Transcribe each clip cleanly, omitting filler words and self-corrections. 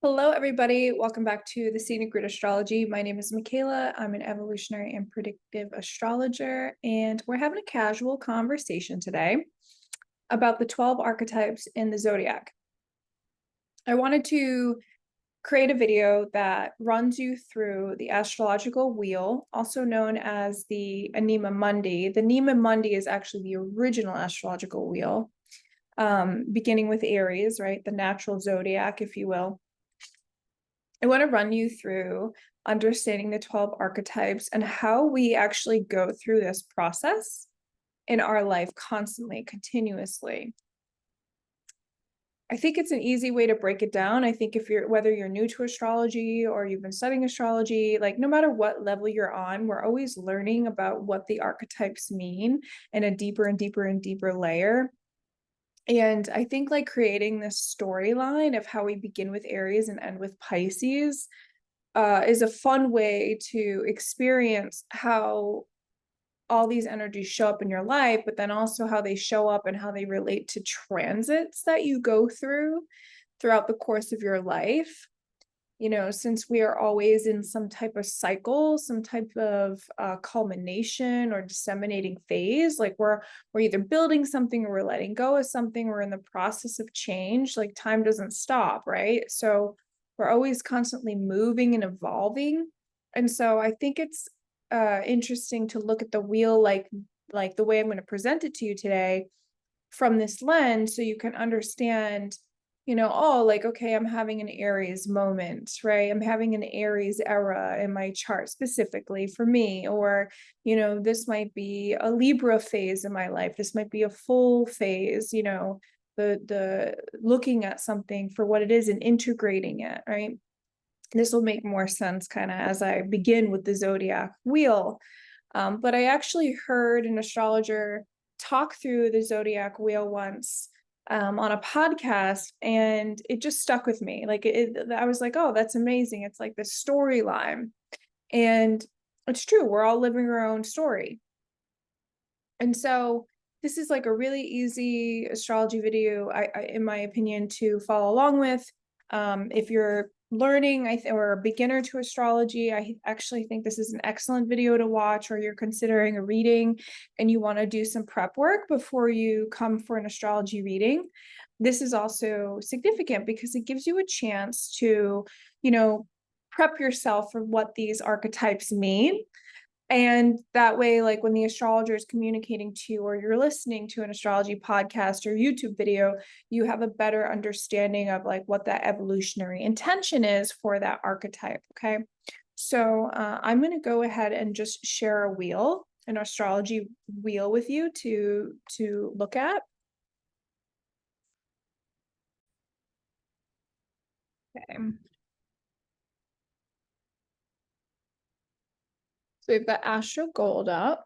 Hello, everybody. Welcome back to the Scenic Grid Astrology. My name is Makayla. I'm an evolutionary and predictive astrologer, and we're having a casual conversation today about the 12 archetypes in the Zodiac. I wanted to create a video that runs you through the astrological wheel, also known as the Anima Mundi. The Anima Mundi is actually the original astrological wheel, beginning with Aries, right? The natural zodiac, if you will. I want to run you through understanding the 12 archetypes and how we actually go through this process in our life constantly, continuously. I think it's an easy way to break it down. I think whether you're new to astrology or you've been studying astrology, like no matter what level you're on, we're always learning about what the archetypes mean in a deeper and deeper and deeper layer. And I think like creating this storyline of how we begin with Aries and end with Pisces is a fun way to experience how all these energies show up in your life, but then also how they show up and how they relate to transits that you go throughout the course of your life. You know, since we are always in some type of cycle, some type of culmination or disseminating phase, like we're either building something or we're letting go of something, we're in the process of change, like time doesn't stop, right? So we're always constantly moving and evolving. And so I think it's interesting to look at the wheel like the way I'm going to present it to you today from this lens, so you can understand, oh, like, okay, I'm having an Aries moment, right? I'm having an Aries era in my chart specifically for me, or, this might be a Libra phase in my life. This might be a full phase, the looking at something for what it is and integrating it, right? This will make more sense kind of as I begin with the zodiac wheel. But I actually heard an astrologer talk through the zodiac wheel once on a podcast, and it just stuck with me. Like I was like, oh, that's amazing. It's like the storyline. And it's true. We're all living our own story. And so this is like a really easy astrology video, in my opinion, to follow along with. If you're learning or a beginner to astrology, I actually think this is an excellent video to watch, or you're considering a reading and you want to do some prep work before you come for an astrology reading. This is also significant because it gives you a chance to, prep yourself for what these archetypes mean. And that way, like when the astrologer is communicating to you or you're listening to an astrology podcast or YouTube video, you have a better understanding of like what that evolutionary intention is for that archetype. Okay. So I'm going to go ahead and just share a wheel, an astrology wheel with you to look at. Okay. So we've got Astro Gold up,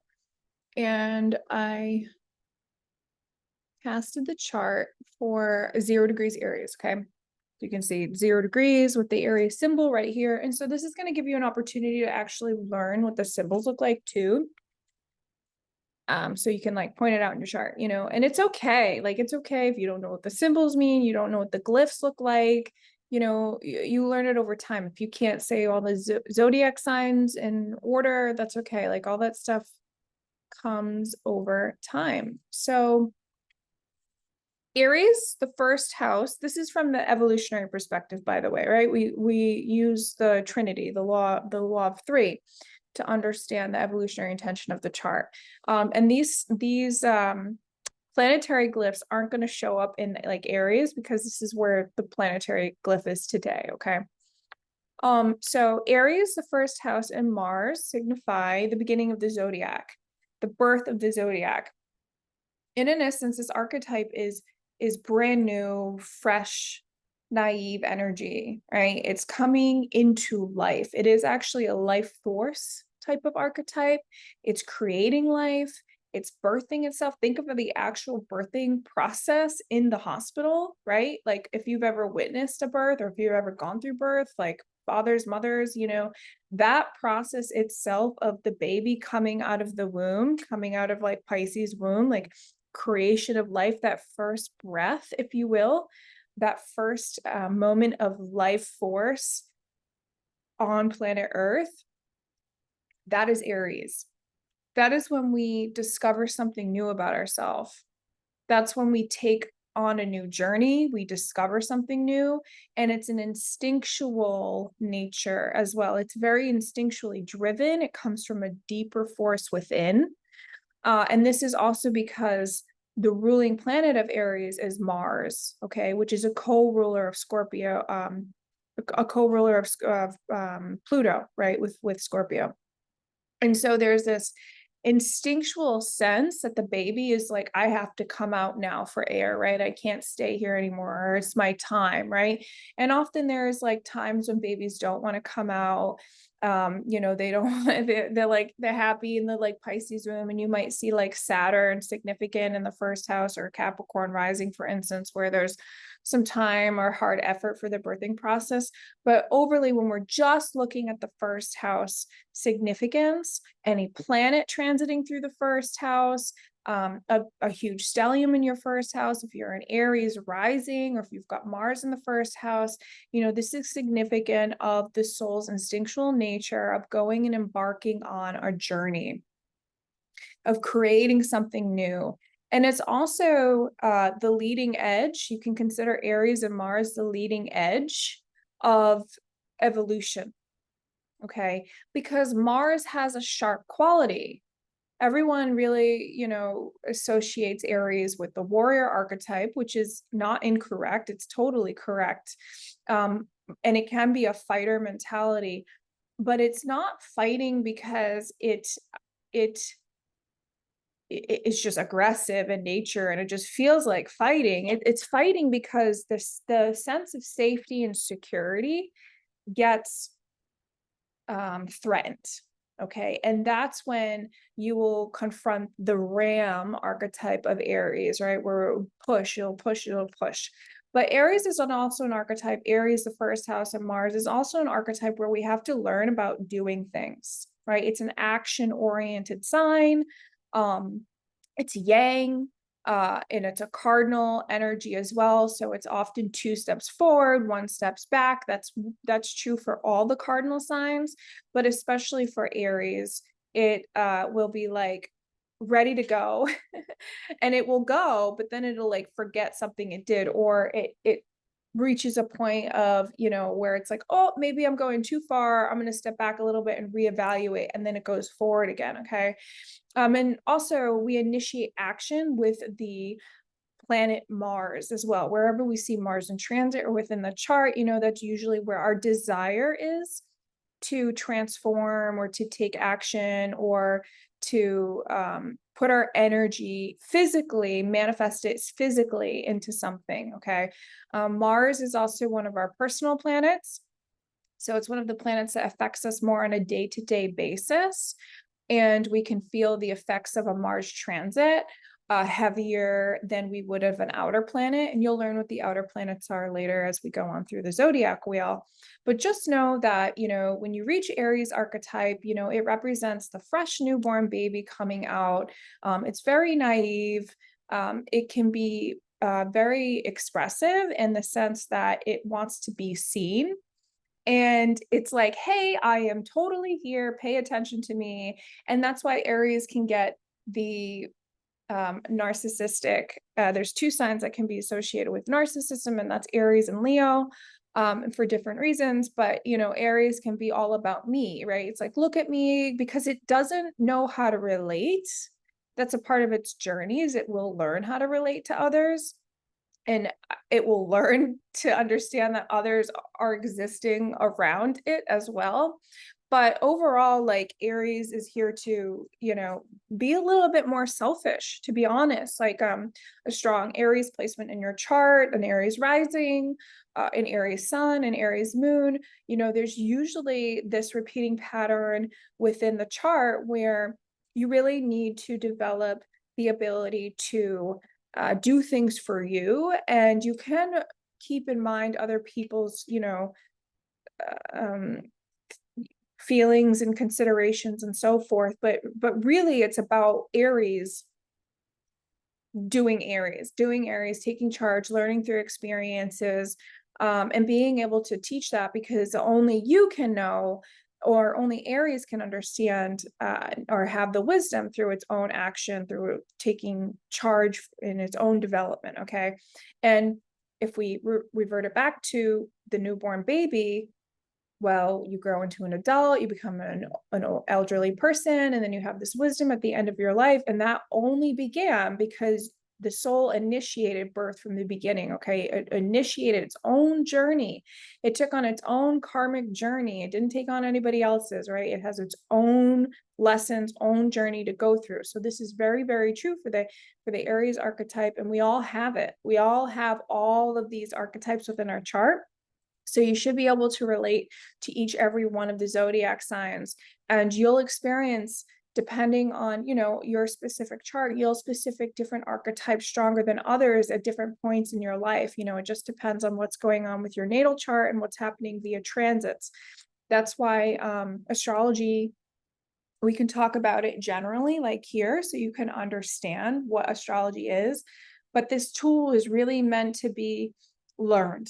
and I casted the chart for 0 degrees Aries. Okay. You can see 0 degrees with the Aries symbol right here. And so this is going to give you an opportunity to actually learn what the symbols look like too. So you can like point it out in your chart, and it's okay. Like, it's okay if you don't know what the symbols mean, you don't know what the glyphs look like, you learn it over time. If you can't say all the zodiac signs in order, that's okay. Like all that stuff comes over time. So Aries, the first house, this is from the evolutionary perspective, by the way, right? We use the Trinity, the law of three, to understand the evolutionary intention of the chart. And these planetary glyphs aren't going to show up in like Aries because this is where the planetary glyph is today, okay? So Aries, the first house, and Mars signify the beginning of the zodiac, the birth of the zodiac. And in essence, this archetype is brand new, fresh, naive energy, right? It's coming into life. It is actually a life force type of archetype. It's creating life. It's birthing itself. Think of the actual birthing process in the hospital, right? Like if you've ever witnessed a birth or if you've ever gone through birth, like fathers, mothers, that process itself of the baby coming out of the womb, coming out of like Pisces womb, like creation of life, that first breath, if you will, moment of life force on planet Earth, that is Aries. That is when we discover something new about ourselves. That's when we take on a new journey, we discover something new, and it's an instinctual nature as well. It's very instinctually driven. It comes from a deeper force within. And this is also because the ruling planet of Aries is Mars, okay, which is a co-ruler of Scorpio, a co-ruler of Pluto, right, with Scorpio. And so there's this instinctual sense that the baby is like, I have to come out now for air, right? I can't stay here anymore, or it's my time, right? And often there's like times when babies don't want to come out. They don't, they're happy in the like Pisces room, and you might see like Saturn significant in the first house, or Capricorn rising, for instance, where there's some time or hard effort for the birthing process. But overly, when we're just looking at the first house significance, any planet transiting through the first house, a huge stellium in your first house, if you're an Aries rising, or if you've got Mars in the first house, this is significant of the soul's instinctual nature of going and embarking on a journey, of creating something new. And it's also the leading edge. You can consider Aries and Mars the leading edge of evolution, okay? Because Mars has a sharp quality. Everyone really, associates Aries with the warrior archetype, which is not incorrect. It's totally correct. And it can be a fighter mentality, but it's not fighting because it's just aggressive in nature and it just feels like fighting. It's fighting because the sense of safety and security gets threatened. Okay. And that's when you will confront the ram archetype of Aries, right? Where it'll push. But Aries is also an archetype. Aries, the first house, and Mars is also an archetype where we have to learn about doing things, right? It's an action-oriented sign. It's yang, and it's a cardinal energy as well. So it's often 2 steps forward, 1 steps back. That's true for all the cardinal signs, but especially for Aries, it will be like ready to go and it will go, but then it'll like forget something it did, or it reaches a point of, where it's like, oh, maybe I'm going too far. I'm going to step back a little bit and reevaluate, and then it goes forward again. Okay. And also we initiate action with the planet Mars as well. Wherever we see Mars in transit or within the chart, that's usually where our desire is to transform or to take action, or to put our energy physically, manifest it physically into something. Okay. Mars is also one of our personal planets. So it's one of the planets that affects us more on a day-to-day basis. And we can feel the effects of a Mars transit heavier than we would of an outer planet. And you'll learn what the outer planets are later as we go on through the zodiac wheel. But just know that, when you reach Aries archetype, it represents the fresh newborn baby coming out. It's very naive. It can be very expressive in the sense that it wants to be seen. And it's like, hey, I am totally here. Pay attention to me. And that's why Aries can get the narcissistic. There's 2 signs that can be associated with narcissism, and that's Aries and Leo, for different reasons. But, Aries can be all about me, right? It's like, look at me, because it doesn't know how to relate. That's a part of its journey, is it will learn how to relate to others. And it will learn to understand that others are existing around it as well. But overall, like, Aries is here to, be a little bit more selfish, to be honest. Like, a strong Aries placement in your chart, an Aries rising, an Aries sun, an Aries moon, there's usually this repeating pattern within the chart where you really need to develop the ability to do things for you. And you can keep in mind other people's, um, feelings and considerations and so forth. But really it's about Aries doing Aries, taking charge, learning through experiences, and being able to teach that, because only you can know, or only Aries can understand, or have the wisdom through its own action, through taking charge in its own development. Okay. And if we revert it back to the newborn baby, well, you grow into an adult, you become an elderly person, and then you have this wisdom at the end of your life. And that only began because the soul initiated birth from the beginning. Okay. It initiated its own journey. It took on its own karmic journey. It didn't take on anybody else's, right? It has its own lessons, own journey to go through. So this is very, very true for the Aries archetype. And we all have it. We all have all of these archetypes within our chart. So you should be able to relate to each every one of the zodiac signs, and you'll experience, depending on, your specific chart, you'll specific different archetypes stronger than others at different points in your life. It just depends on what's going on with your natal chart and what's happening via transits. That's why astrology, we can talk about it generally, like here, so you can understand what astrology is. But this tool is really meant to be learned,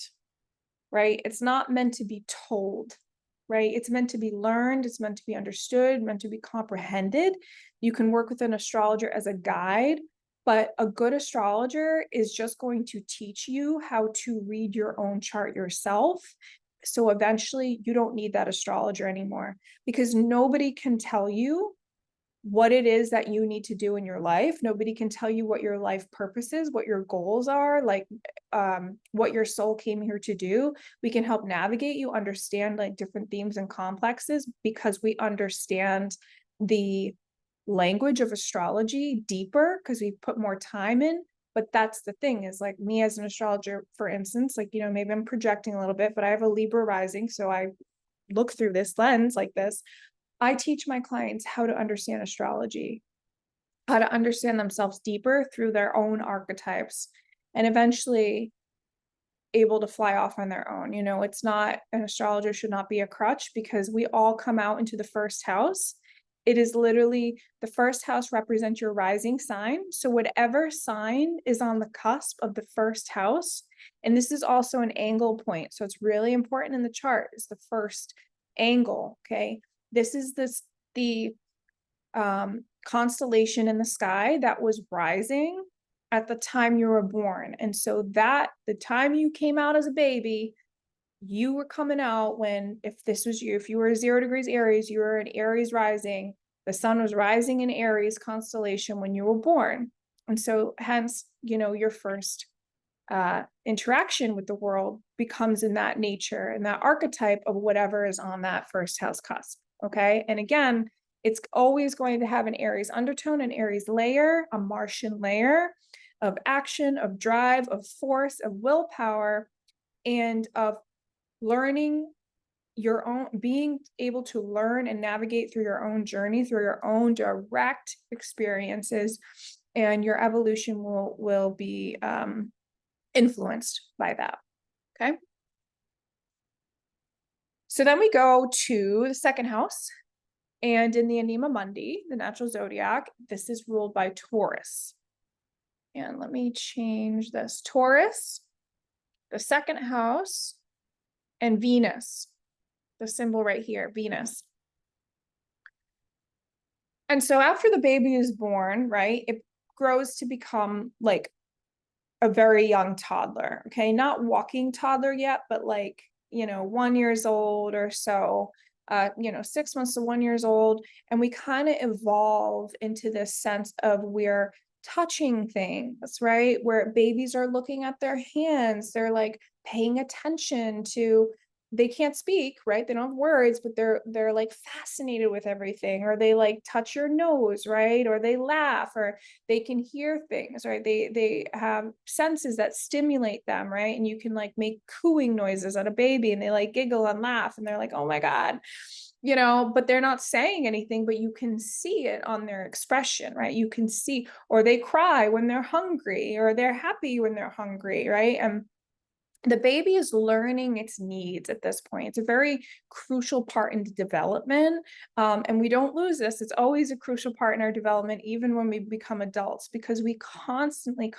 right? It's not meant to be told, right? It's meant to be learned. It's meant to be understood, meant to be comprehended. You can work with an astrologer as a guide, but a good astrologer is just going to teach you how to read your own chart yourself. So eventually you don't need that astrologer anymore, because nobody can tell you what it is that you need to do in your life. Nobody can tell you what your life purpose is, what your goals are, like what your soul came here to do. We can help navigate you, understand like different themes and complexes, because we understand the language of astrology deeper, because we put more time in. But that's the thing, is like me as an astrologer, for instance, like, maybe I'm projecting a little bit, but I have a Libra rising. So I look through this lens like this. I teach my clients how to understand astrology, how to understand themselves deeper through their own archetypes, and eventually able to fly off on their own. It's not, an astrologer should not be a crutch, because we all come out into the first house. It is literally, the first house represents your rising sign. So whatever sign is on the cusp of the first house, and this is also an angle point. So it's really important in the chart, is the first angle. Okay. This is the constellation in the sky that was rising at the time you were born. And so that the time you came out as a baby, you were coming out when, if this was you, if you were 0 degrees Aries, you were an Aries rising, the sun was rising in Aries constellation when you were born. And so hence, your first interaction with the world becomes in that nature and that archetype of whatever is on that first house cusp. Okay. And again, it's always going to have an Aries undertone, an Aries layer, a Martian layer of action, of drive, of force, of willpower, and of learning your own, being able to learn and navigate through your own journey, through your own direct experiences, and your evolution will be influenced by that. Okay. So then we go to the second house, and in the Anima Mundi, the natural zodiac, this is ruled by Taurus. And let me change this. Taurus, the second house, and Venus, the symbol right here, Venus. And so after the baby is born, right, it grows to become like a very young toddler. Okay. Not walking toddler yet, but like, 1 year old or so, 6 months to 1 year old. And we kind of evolve into this sense of we're touching things, right? Where babies are looking at their hands, they're like paying attention to, they can't speak, right? They don't have words, but they're like fascinated with everything, or they like touch your nose, right? Or they laugh, or they can hear things, right? They have senses that stimulate them, right? And you can like make cooing noises at a baby, and they like giggle and laugh, and they're like, oh my God, but they're not saying anything, but you can see it on their expression, right? You can see, or they cry when they're hungry, or they're happy when they're hungry, right? And the baby is learning its needs at this point. It's a very crucial part in the development. And we don't lose this. It's always a crucial part in our development, even when we become adults, because we constantly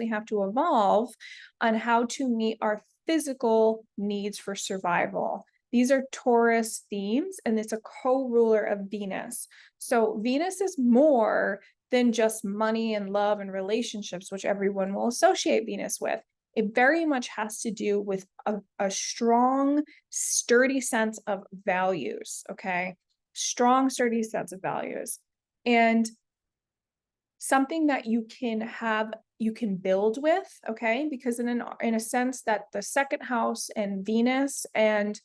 have to evolve on how to meet our physical needs for survival. These are Taurus themes, and it's a co-ruler of Venus. So Venus is more than just money and love and relationships, which everyone will associate Venus with. It very much has to do with a strong, sturdy sense of values, okay? Strong, sturdy sense of values. And something that you can build with, okay? Because in a sense that the second house and Venus and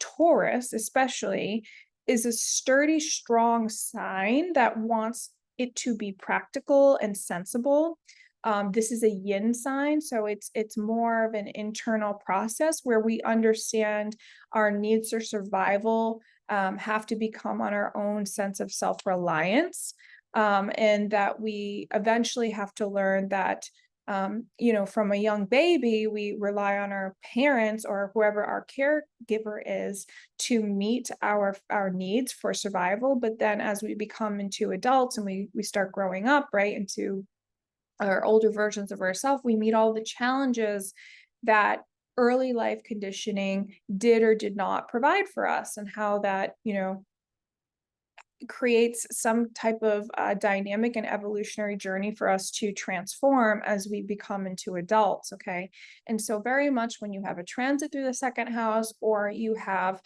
Taurus especially is a sturdy, strong sign that wants it to be practical and sensible. This is a yin sign, so it's more of an internal process where we understand our needs for survival have to become on our own sense of self-reliance, and that we eventually have to learn that from a young baby, we rely on our parents or whoever our caregiver is to meet our needs for survival. But then as we become into adults and we start growing up, right, into our older versions of ourselves, we meet all the challenges that early life conditioning did or did not provide for us, and how that, creates some type of dynamic and evolutionary journey for us to transform as we become into adults. Okay. And so very much when you have a transit through the second house, or you have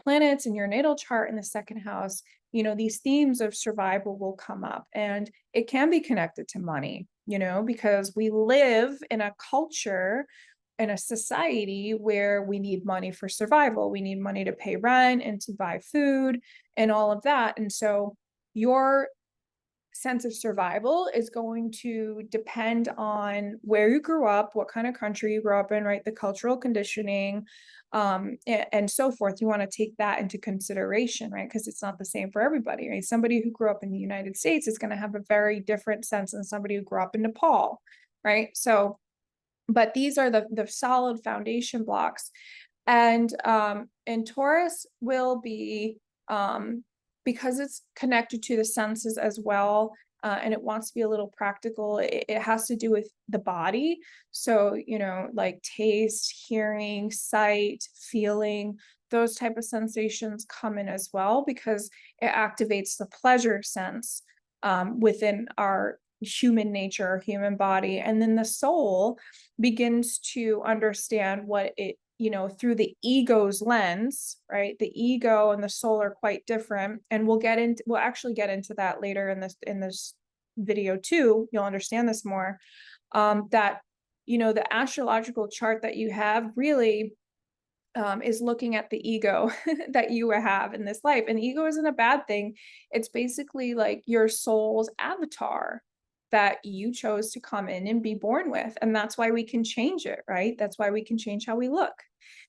planets in your natal chart in the second house, these themes of survival will come up, and it can be connected to money, because we live in a culture, in a society where we need money for survival. We need money to pay rent and to buy food and all of that. And so your sense of survival is going to depend on where you grew up, what kind of country you grew up in, right? The cultural conditioning, and so forth. You want to take that into consideration, right? Because it's not the same for everybody, right? Somebody who grew up in the United States is going to have a very different sense than somebody who grew up in Nepal, right? So, but these are the solid foundation blocks. And Taurus will be, because it's connected to the senses as well, and it wants to be a little practical. It has to do with the body. So, like taste, hearing, sight, feeling, those type of sensations come in as well, because it activates the pleasure sense within our human nature, human body. And then the soul begins to understand what it, through the ego's lens, right? The ego and the soul are quite different. And we'll actually get into that later in this video too. You'll understand this more. That, the astrological chart that you have really is looking at the ego that you have in this life. And ego isn't a bad thing. It's basically like your soul's avatar that you chose to come in and be born with. And that's why we can change it, right? That's why we can change how we look.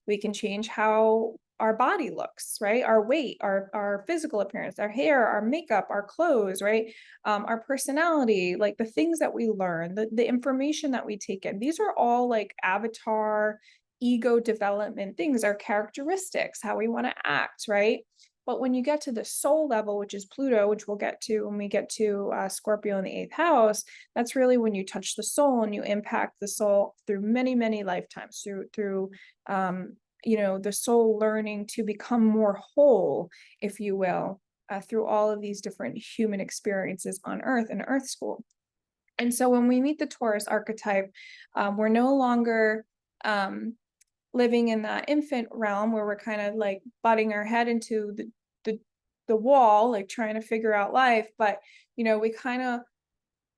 We can change how our body looks, right? Our weight, our physical appearance, our hair, our makeup, our clothes, right? Our personality, like the things that we learn, the information that we take in. These are all like avatar ego development things, our characteristics, how we want to act, right? But when you get to the soul level, which is Pluto, which we'll get to when we get to Scorpio in the 8th house, that's really when you touch the soul and you impact the soul through many, many lifetimes, through the soul learning to become more whole, if you will, through all of these different human experiences on Earth and Earth school. And so when we meet the Taurus archetype, we're no longer living in that infant realm where we're kind of like butting our head into the wall, like trying to figure out life. But we kind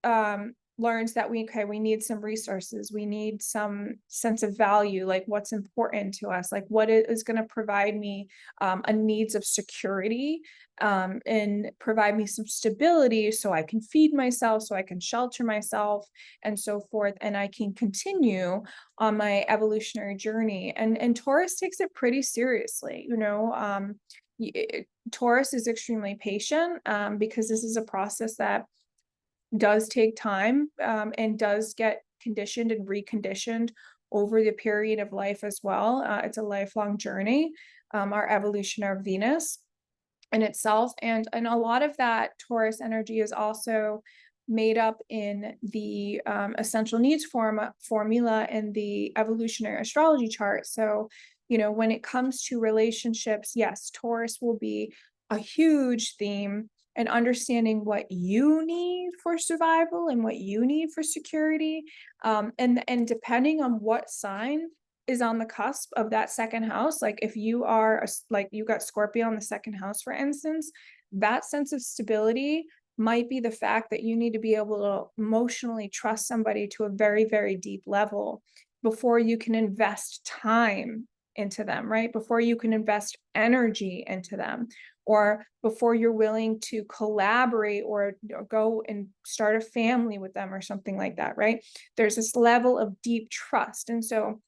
of learns that we need some resources, we need some sense of value, like what's important to us, like what is going to provide me a needs of security, and provide me some stability so I can feed myself, so I can shelter myself, and so forth, and I can continue on my evolutionary journey. And Taurus takes it pretty seriously. Taurus is extremely patient, because this is a process that does take time, and does get conditioned and reconditioned over the period of life as well. It's a lifelong journey, our evolutionary Venus in itself. And a lot of that Taurus energy is also made up in the essential needs formula in the evolutionary astrology chart. So, you know, when it comes to relationships, yes, Taurus will be a huge theme, and understanding what you need for survival and what you need for security. And depending on what sign is on the cusp of that second house, like if you are like you got Scorpio on the second house, for instance, that sense of stability might be the fact that you need to be able to emotionally trust somebody to a very, very deep level before you can invest time into them, right? Before you can invest energy into them, or before you're willing to collaborate or go and start a family with them or something like that, right? There's this level of deep trust. And so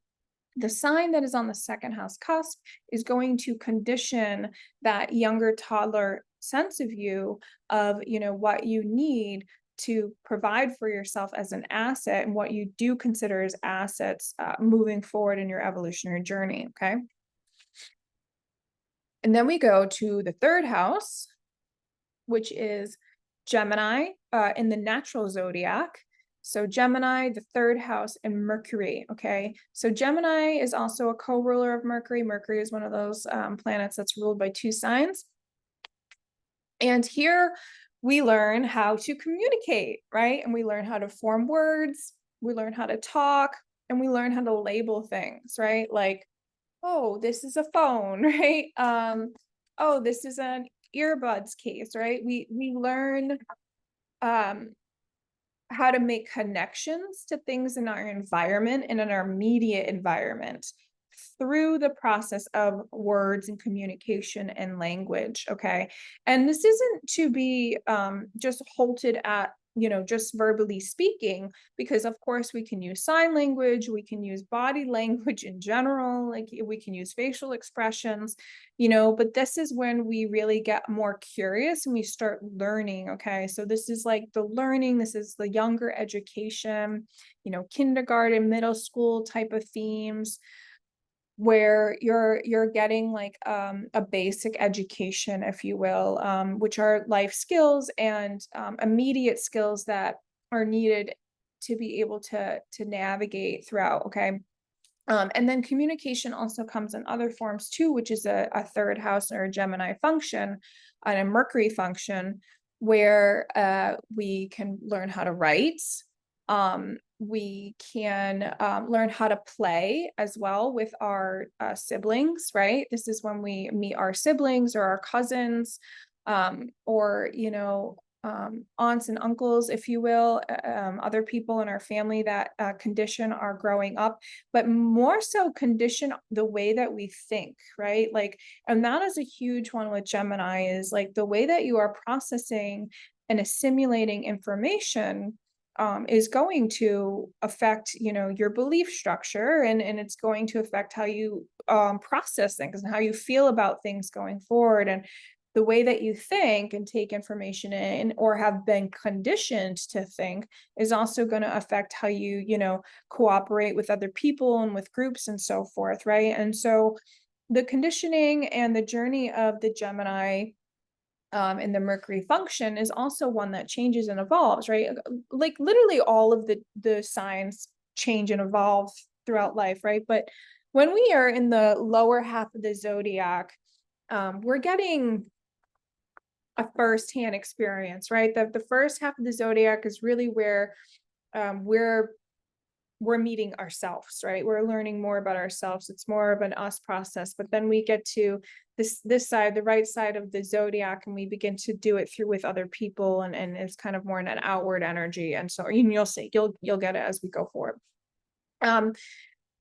the sign that is on the second house cusp is going to condition that younger toddler sense of you, of, you know, what you need to provide for yourself as an asset and what you do consider as assets moving forward in your evolutionary journey. Okay. And then we go to the third house, which is Gemini in the natural zodiac. So Gemini, the third house, and Mercury. Okay. So Gemini is also a co-ruler of Mercury. Mercury is one of those planets that's ruled by two signs. And here we learn how to communicate, right? And we learn how to form words, we learn how to talk, and we learn how to label things, right? Like, oh, this is a phone, right? Oh, this is an earbuds case, right? We learn how to make connections to things in our environment and in our immediate environment through the process of words and communication and language. Okay. And this isn't to be just halted at, you know, just verbally speaking, because of course we can use sign language, we can use body language in general, like we can use facial expressions, you know, but this is when we really get more curious and we start learning. Okay. So this is like the learning, this is the younger education, you know, kindergarten, middle school type of themes, where you're getting like a basic education, if you will, which are life skills and immediate skills that are needed to be able to navigate throughout. Okay. And then communication also comes in other forms too, which is a third house or a Gemini function and a Mercury function, where we can learn how to write. We can learn how to play as well with our siblings, right? This is when we meet our siblings or our cousins, or, you know, aunts and uncles, if you will, other people in our family that condition our growing up, but more so condition the way that we think, right? Like, and that is a huge one with Gemini, is like the way that you are processing and assimilating information is going to affect, you know, your belief structure, and it's going to affect how you process things and how you feel about things going forward. And the way that you think and take information in, or have been conditioned to think, is also going to affect how you, you know, cooperate with other people and with groups and so forth, right? And so the conditioning and the journey of the Gemini and the Mercury function is also one that changes and evolves, right? Like literally all of the signs change and evolve throughout life, right? But when we are in the lower half of the zodiac, we're getting a firsthand experience, right? The first half of the zodiac is really where we're meeting ourselves, right? We're learning more about ourselves. It's more of an us process. But then we get to this side, the right side of the zodiac, and we begin to do it through with other people, and it's kind of more in an outward energy. And so you'll see, you'll get it as we go forward.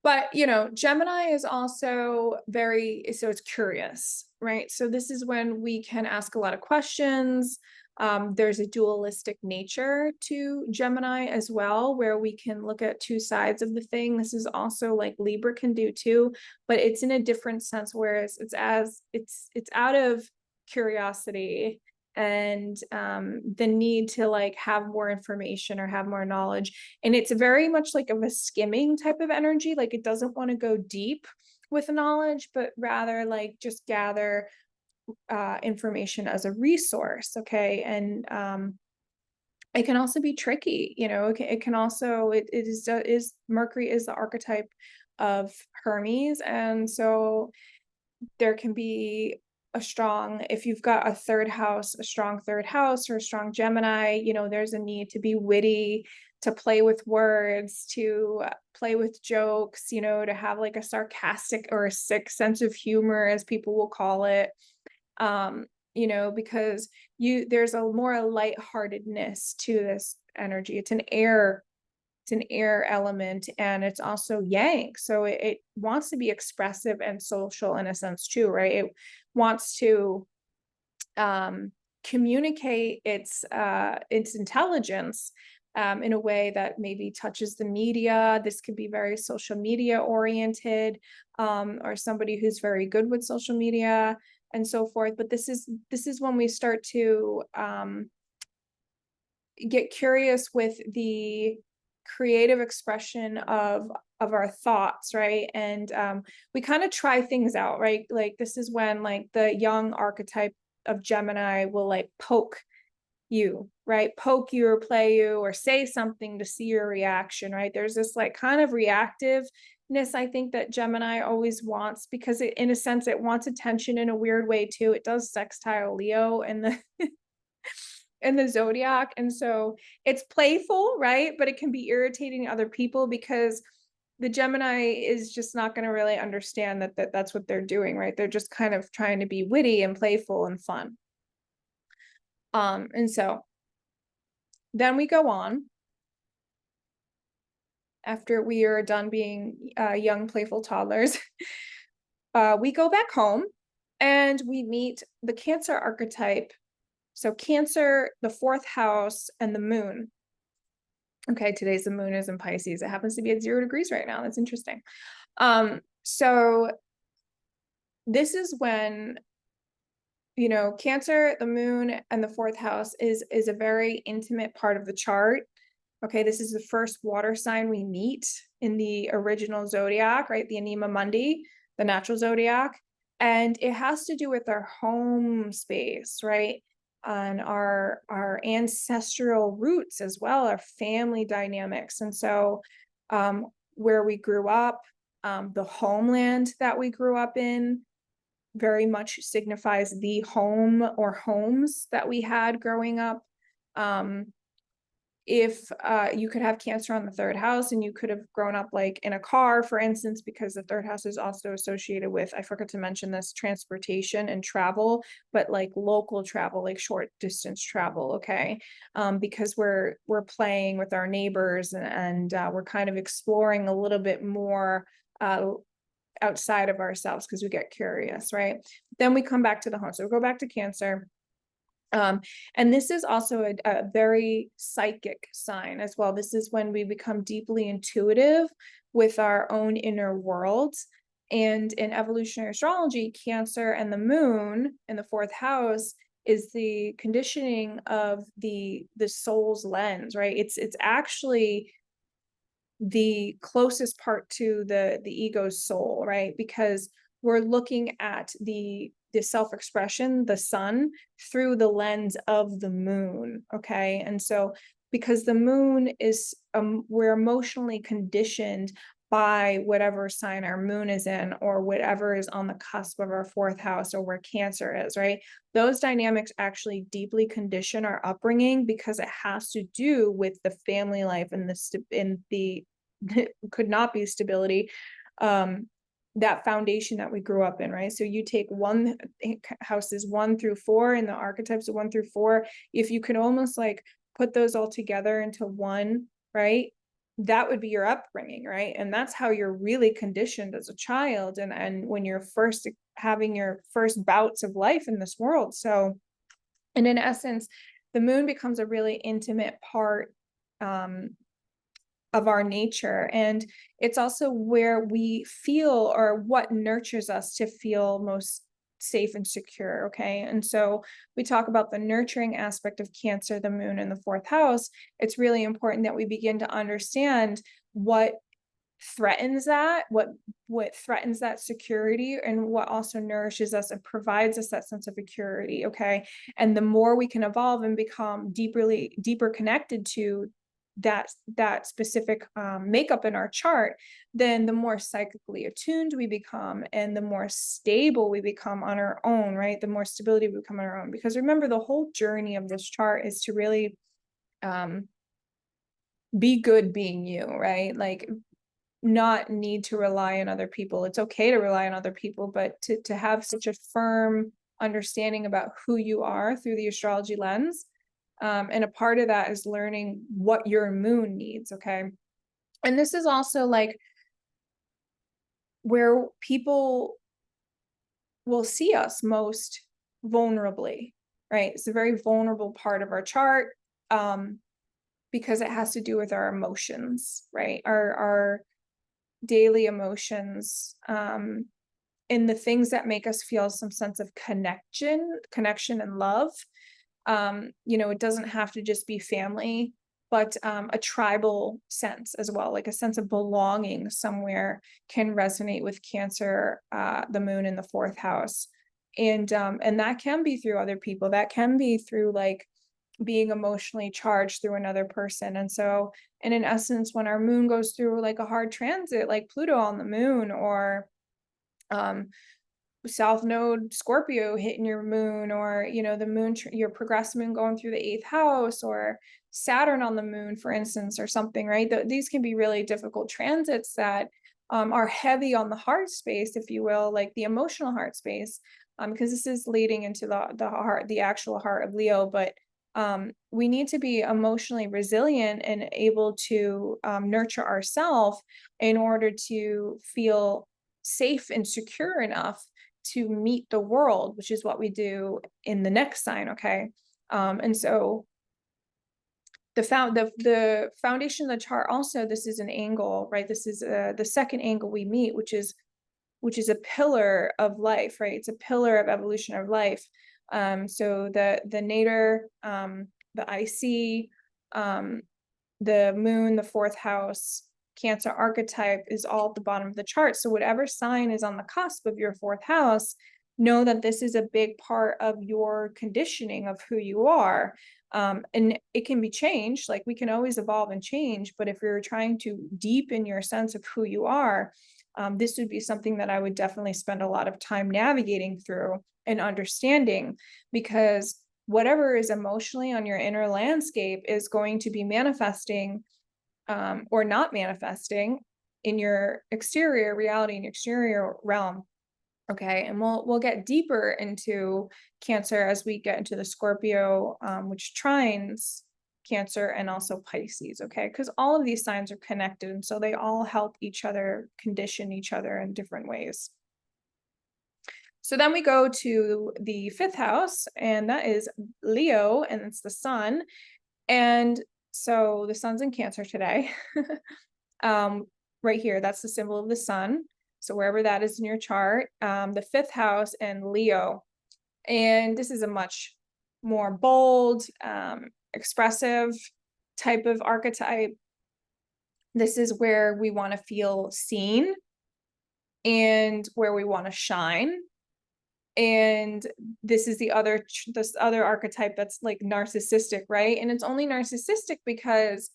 But, you know, Gemini is also so it's curious, right? So this is when we can ask a lot of questions. There's a dualistic nature to Gemini as well, where we can look at two sides of the thing. This is also like Libra can do too, but it's in a different sense, whereas it's out of curiosity and the need to like have more information or have more knowledge. And it's very much like of a skimming type of energy. Like it doesn't want to go deep with knowledge, but rather like just gather information as a resource. Okay. And it can also be tricky, you know, it can also, it is Mercury is the archetype of Hermes. And so there can be a strong, if you've got a third house, a strong third house or a strong Gemini, you know, there's a need to be witty, to play with words, to play with jokes, you know, to have like a sarcastic or a sick sense of humor, as people will call it. You know, because there's a more lightheartedness to this energy. It's an air element, and it's also yang, so it wants to be expressive and social in a sense too, right? It wants to communicate its intelligence in a way that maybe touches the media. This could be very social media oriented, or somebody who's very good with social media and so forth. But this is when we start to get curious with the creative expression of our thoughts, right? And we kind of try things out, right? Like this is when like the young archetype of Gemini will like poke you, right? Poke you or play you or say something to see your reaction, right? There's this like kind of reactiveness, I think, that Gemini always wants, because it, in a sense, it wants attention in a weird way too. It does sextile Leo in the in the Zodiac. And so it's playful, right? But it can be irritating to other people, because the Gemini is just not going to really understand that that's what they're doing, right? They're just kind of trying to be witty and playful and fun. And so then we go on, after we are done being young, playful toddlers, we go back home and we meet the Cancer archetype. So Cancer, the fourth house, and the moon. Okay, today's the moon is in Pisces. It happens to be at 0 degrees right now. That's interesting. So this is when, you know, Cancer, the moon, and the fourth house is a very intimate part of the chart. Okay, this is the first water sign we meet in the original zodiac, right? The Anima Mundi, the natural zodiac. And it has to do with our home space, right? And our ancestral roots as well, our family dynamics. And so where we grew up, the homeland that we grew up in very much signifies the home or homes that we had growing up. If you could have Cancer on the third house, and you could have grown up like in a car, for instance, because the third house is also associated with, I forgot to mention this, transportation and travel, but like local travel, like short distance travel. Okay. Because we're playing with our neighbors, and we're kind of exploring a little bit more outside of ourselves, because we get curious, right? Then we come back to the home. So we go back to Cancer. And this is also a very psychic sign as well. This is when we become deeply intuitive with our own inner worlds. And in evolutionary astrology, Cancer and the moon in the fourth house is the conditioning of the soul's lens, right? It's actually the closest part to the ego's soul, right? Because we're looking at the self-expression, the sun, through the lens of the moon. Okay. And so because the moon is we're emotionally conditioned by whatever sign our moon is in, or whatever is on the cusp of our fourth house, or where Cancer is, right? Those dynamics actually deeply condition our upbringing, because it has to do with the family life and the could not be stability, that foundation that we grew up in, right? So you take houses 1 through 4, and the archetypes of 1 through 4, if you could almost like put those all together into one, right? That would be your upbringing, right? And that's how you're really conditioned as a child, and when you're first having your first bouts of life in this world. So, and in essence, the moon becomes a really intimate part of our nature. And it's also where we feel, or what nurtures us to feel most safe and secure. Okay. And so we talk about the nurturing aspect of Cancer, the moon in the fourth house. It's really important that we begin to understand what threatens that, what threatens that security, and what also nourishes us and provides us that sense of security. Okay. And the more we can evolve and become deeper connected to that specific makeup in our chart, then the more psychically attuned we become and the more stable we become on our own, right? The more stability we become on our own. Because remember, the whole journey of this chart is to really be good being you, right? Like, not need to rely on other people. It's okay to rely on other people, but to have such a firm understanding about who you are through the astrology lens. And a part of that is learning what your moon needs. Okay. And this is also like where people will see us most vulnerably, right? It's a very vulnerable part of our chart, because it has to do with our emotions, right? Our daily emotions, and the things that make us feel some sense of connection and love. It doesn't have to just be family, but a tribal sense as well, like a sense of belonging somewhere can resonate with Cancer, the moon in the fourth house. And that can be through other people. That can be through like being emotionally charged through another person. And so, and in essence, when our moon goes through like a hard transit, like Pluto on the moon, or South Node Scorpio hitting your moon, or the moon, your progressive moon going through the eighth house, or Saturn on the moon, for instance, or something, right? These can be really difficult transits that are heavy on the heart space, if you will, like the emotional heart space, because this is leading into the heart, the actual heart of Leo. But we need to be emotionally resilient and able to nurture ourselves in order to feel safe and secure enough to meet the world, which is what we do in the next sign. Okay. And so the foundation of the chart also, this is an angle, right? This is the second angle we meet, which is a pillar of life, right? It's a pillar of evolution of life. So the nadir, the IC, the moon, the fourth house, Cancer archetype is all at the bottom of the chart. So whatever sign is on the cusp of your fourth house, know that this is a big part of your conditioning of who you are. And it can be changed. Like, we can always evolve and change, but if you're trying to deepen your sense of who you are, this would be something that I would definitely spend a lot of time navigating through and understanding, because whatever is emotionally on your inner landscape is going to be manifesting or not manifesting in your exterior reality, in your exterior realm. Okay. And we'll get deeper into Cancer as we get into the Scorpio, which trines Cancer, and also Pisces. Okay. Because all of these signs are connected, and so they all help each other condition each other in different ways. So then we go to the fifth house, and that is Leo, and it's the sun. And so the sun's in Cancer today. Right here, that's the symbol of the sun. So wherever that is in your chart, the fifth house and Leo. And this is a much more bold, expressive type of archetype. This is where we want to feel seen and where we want to shine. And this is this other archetype that's like narcissistic, right? And it's only narcissistic because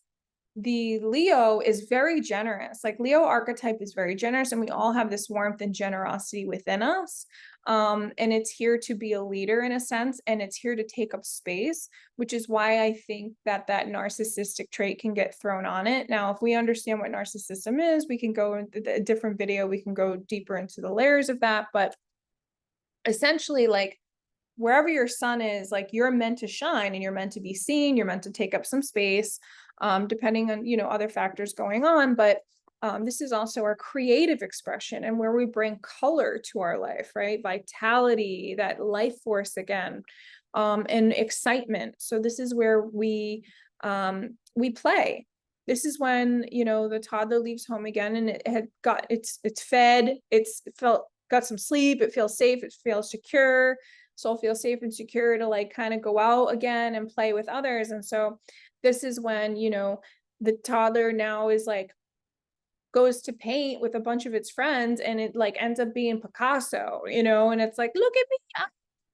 the Leo is very generous. Like, Leo archetype is very generous, and we all have this warmth and generosity within us. And it's here to be a leader in a sense, and it's here to take up space, which is why I think that narcissistic trait can get thrown on it. Now, if we understand what narcissism is, we can go into a different video, we can go deeper into the layers of that. But essentially, like, wherever your sun is, like, you're meant to shine and you're meant to be seen, you're meant to take up some space, depending on other factors going on. But this is also our creative expression, and where we bring color to our life, right? Vitality, that life force again, and excitement. So this is where we play. This is when the toddler leaves home again, and it's fed, it's felt got some sleep, it feels safe, it feels secure, soul feels safe and secure to like kind of go out again and play with others. And so this is when, you know, the toddler now is like goes to paint with a bunch of its friends, and it like ends up being Picasso, you know, and it's like, look at me, I'm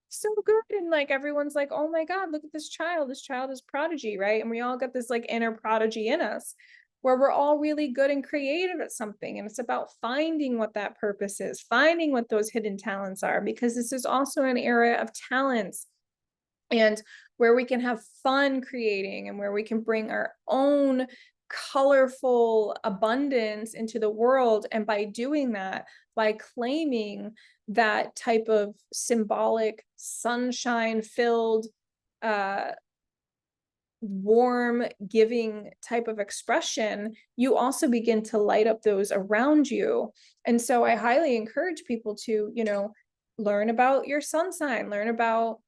so good. And like everyone's like, oh my God, look at this child. This child is prodigy, right? And we all got this like inner prodigy in us where we're all really good and creative at something. And it's about finding what that purpose is, finding what those hidden talents are, because this is also an era of talents and where we can have fun creating and where we can bring our own colorful abundance into the world. And by doing that, by claiming that type of symbolic sunshine filled warm giving type of expression, you also begin to light up those around you. And so I highly encourage people to, you know, learn about your sun sign, learn about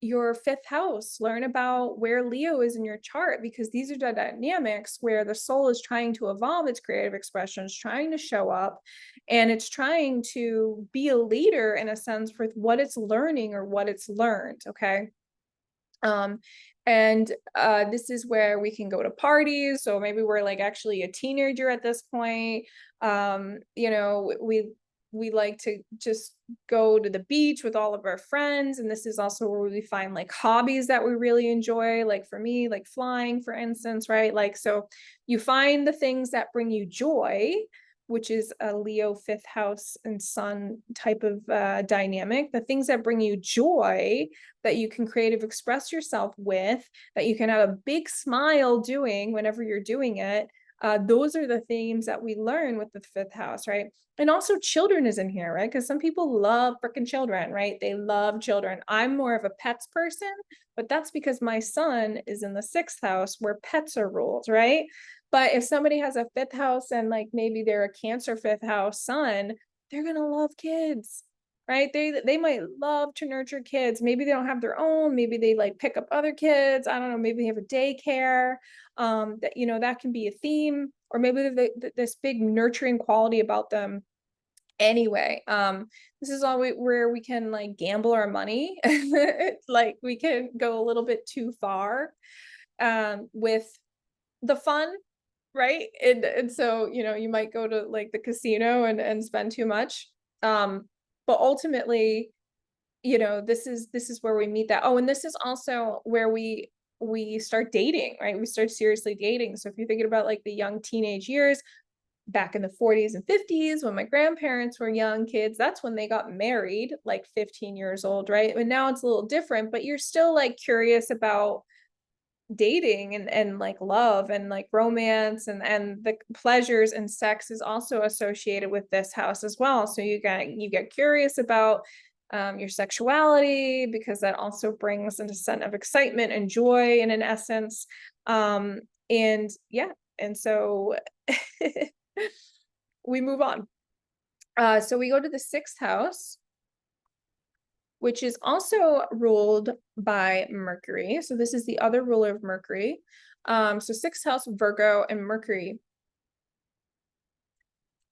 your fifth house, learn about where Leo is in your chart, because these are the dynamics where the soul is trying to evolve its creative expressions, trying to show up, and it's trying to be a leader in a sense for what it's learning or what it's learned. Okay. And this is where we can go to parties. So maybe we're like actually a teenager at this point. You know, we like to just go to the beach with all of our friends. And this is also where we find like hobbies that we really enjoy. Like for me, like flying, for instance, right? Like, so you find the things that bring you joy, which is a Leo fifth house and sun type of dynamic, the things that bring you joy, that you can creative express yourself with, that you can have a big smile doing whenever you're doing it. Those are the themes that we learn with the fifth house, right? And also children is in here, right? Because some people love freaking children, right? They love children. I'm more of a pets person, but that's because my son is in the sixth house where pets are ruled, right? But if somebody has a fifth house and like maybe they're a Cancer fifth house sun, they're gonna love kids, right? They might love to nurture kids. Maybe they don't have their own. Maybe they like pick up other kids. I don't know. Maybe they have a daycare. That, you know, that can be a theme, or maybe this big nurturing quality about them. Anyway, this is all where we can like gamble our money. Like we can go a little bit too far with the fun, right? And so, you know, you might go to like the casino and spend too much. But ultimately, you know, this is where we meet that. Oh, and this is also where we start dating, right? We start seriously dating. So if you're thinking about like the young teenage years back in the 40s and 50s, when my grandparents were young kids, that's when they got married, like 15 years old, right? And now it's a little different, but you're still like curious about dating and like love and like romance and the pleasures, and sex is also associated with this house as well. So you get curious about your sexuality, because that also brings a sense of excitement and joy in an essence. And yeah, and so we move on. So we go to the sixth house, which is also ruled by Mercury. So this is the other ruler of Mercury. So sixth house, Virgo, and Mercury.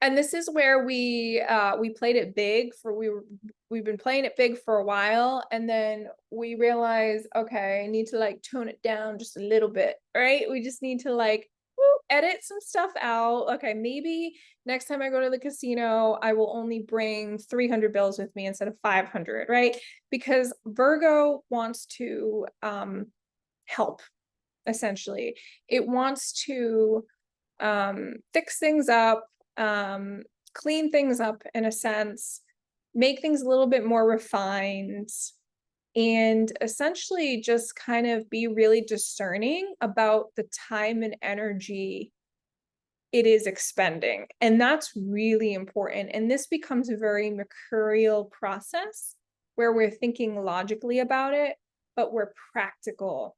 And this is where we played it big we've been playing it big for a while, and then we realize, okay, I need to like tone it down just a little bit, right? We just need to like edit some stuff out. Okay, maybe next time I go to the casino, I will only bring 300 bills with me instead of 500, right? Because Virgo wants to help, essentially. It wants to fix things up, clean things up in a sense, make things a little bit more refined, and essentially just kind of be really discerning about the time and energy it is expending. And that's really important. And this becomes a very mercurial process where we're thinking logically about it, but we're practical.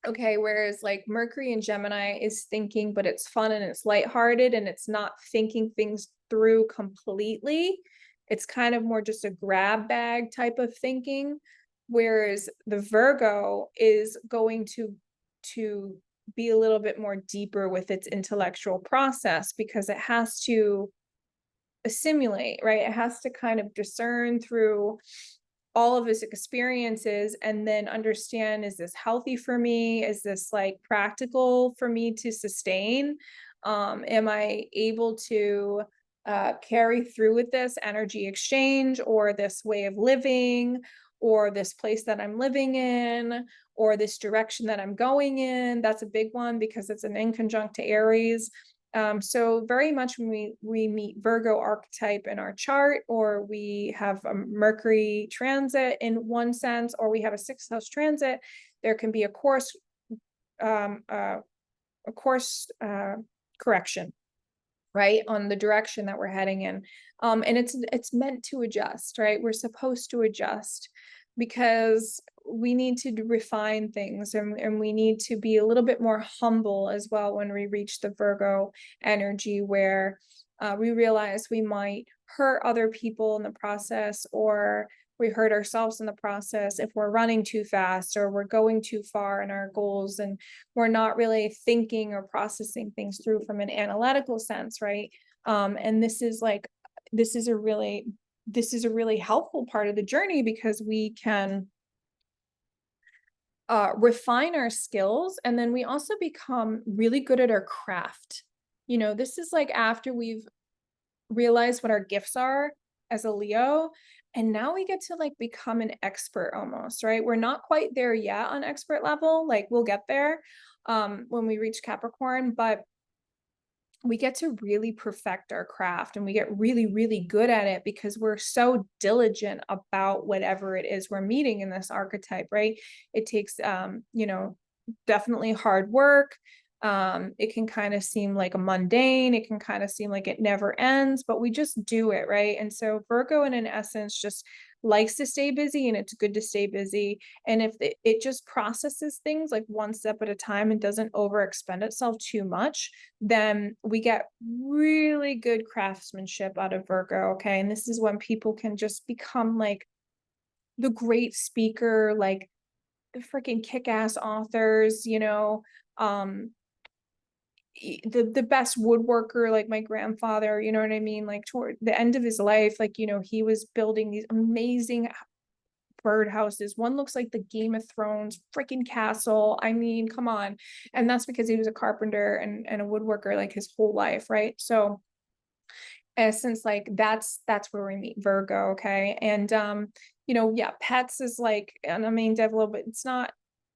Okay, whereas like Mercury in Gemini is thinking, but it's fun and it's lighthearted and it's not thinking things through completely. It's kind of more just a grab bag type of thinking. Whereas the Virgo is going to be a little bit more deeper with its intellectual process, because it has to assimilate, right? It has to kind of discern through all of his experiences and then understand, is this healthy for me? Is this like practical for me to sustain? Am I able to carry through with this energy exchange or this way of living or this place that I'm living in or this direction that I'm going in? That's a big one because it's an inconjunct to Aries. So very much when we meet Virgo archetype in our chart, or we have a Mercury transit in one sense, or we have a sixth house transit, there can be a course correction, right, on the direction that we're heading in. And it's meant to adjust, right? We're supposed to adjust because we need to refine things, and we need to be a little bit more humble as well when we reach the Virgo energy, where we realize we might hurt other people in the process, or we hurt ourselves in the process if we're running too fast or we're going too far in our goals and we're not really thinking or processing things through from an analytical sense, right? And this is a really helpful part of the journey because we can refine our skills, and then we also become really good at our craft. This is like after we've realized what our gifts are as a Leo, and now we get to like become an expert almost, right? We're not quite there yet on expert level, like we'll get there when we reach Capricorn, but we get to really perfect our craft, and we get really, really good at it because we're so diligent about whatever it is we're meeting in this archetype, right? It takes, definitely hard work. It can kind of seem like a mundane, it can kind of seem like it never ends, but we just do it, right? And so Virgo, in essence, just likes to stay busy, and it's good to stay busy. And if it just processes things like one step at a time and doesn't overexpend itself too much, then we get really good craftsmanship out of Virgo. Okay. And this is when people can just become like the great speaker, like the freaking kick-ass authors, the best woodworker, like my grandfather, you know what I mean? Like toward the end of his life, like, he was building these amazing birdhouses. One looks like the Game of Thrones freaking castle. I mean, come on. And that's because he was a carpenter and a woodworker like his whole life, right? So since like that's where we meet Virgo, okay? And yeah, pets is like an main devil, but it's not.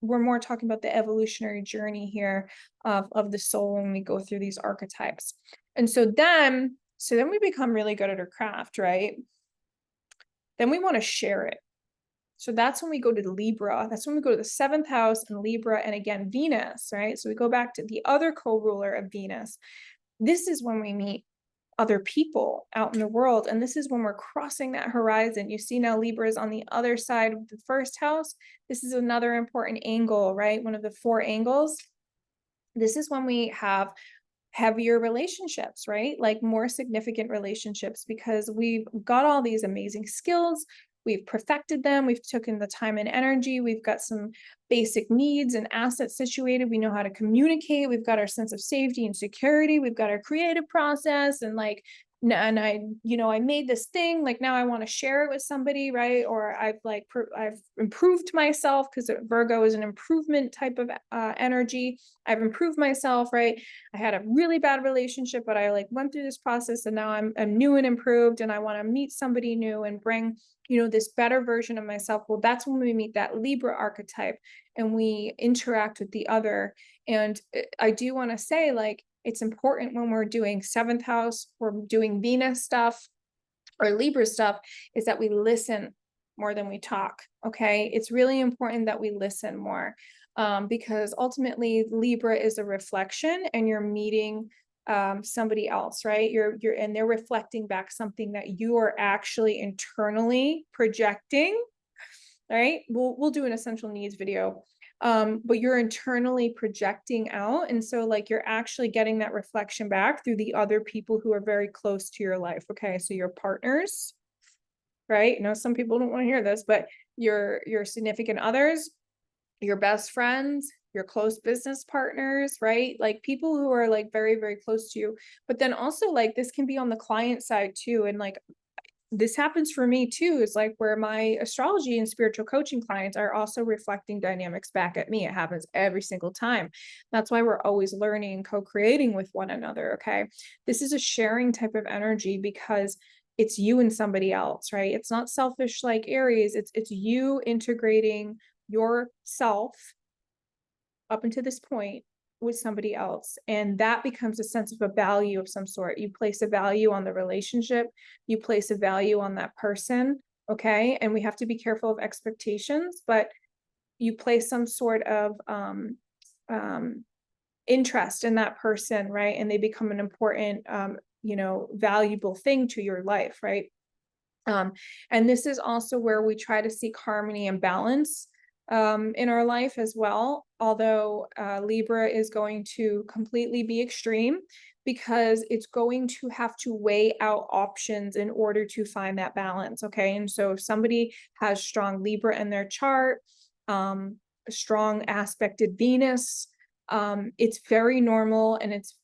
We're more talking about the evolutionary journey here of the soul when we go through these archetypes. And so then we become really good at our craft, right? Then we want to share it. So that's when we go to the Libra. That's when we go to the seventh house and Libra, and again, Venus, right? So we go back to the other co-ruler of Venus. This is when we meet other people out in the world. And this is when we're crossing that horizon. You see now Libra is on the other side of the first house. This is another important angle, right? One of the four angles. This is when we have heavier relationships, right? Like more significant relationships, because we've got all these amazing skills. We've perfected them. We've taken the time and energy. We've got some basic needs and assets situated. We know how to communicate. We've got our sense of safety and security. We've got our creative process, and like, and I made this thing, like now I want to share it with somebody, right? Or I've improved myself, because Virgo is an improvement type of energy. I've improved myself, right? I had a really bad relationship, but I like went through this process, and now I'm new and improved, and I want to meet somebody new and bring, this better version of myself. Well, that's when we meet that Libra archetype and we interact with the other. And I do want to say, like, it's important when we're doing seventh house, we're doing Venus stuff or Libra stuff, is that we listen more than we talk. Okay. It's really important that we listen more, because ultimately Libra is a reflection, and you're meeting somebody else, right? And they're reflecting back something that you are actually internally projecting, right? We'll do an essential needs video, but you're internally projecting out, and so like you're actually getting that reflection back through the other people who are very close to your life. Okay, so your partners, right? Some people don't want to hear this, but your significant others, your best friends, your close business partners, right? Like people who are like very, very close to you. But then also like this can be on the client side too. And like this happens for me too, is like where my astrology and spiritual coaching clients are also reflecting dynamics back at me. It happens every single time. That's why we're always learning and co-creating with one another. Okay. This is a sharing type of energy because it's you and somebody else, right? It's not selfish like Aries. It's you integrating yourself up until this point with somebody else. And that becomes a sense of a value of some sort. You place a value on the relationship, you place a value on that person. Okay. And we have to be careful of expectations, but you place some sort of interest in that person, right? And they become an important, valuable thing to your life, right? And this is also where we try to seek harmony and balance in our life as well. Although Libra is going to completely be extreme because it's going to have to weigh out options in order to find that balance. Okay. And so if somebody has strong Libra in their chart, a strong aspected Venus, it's very normal and it's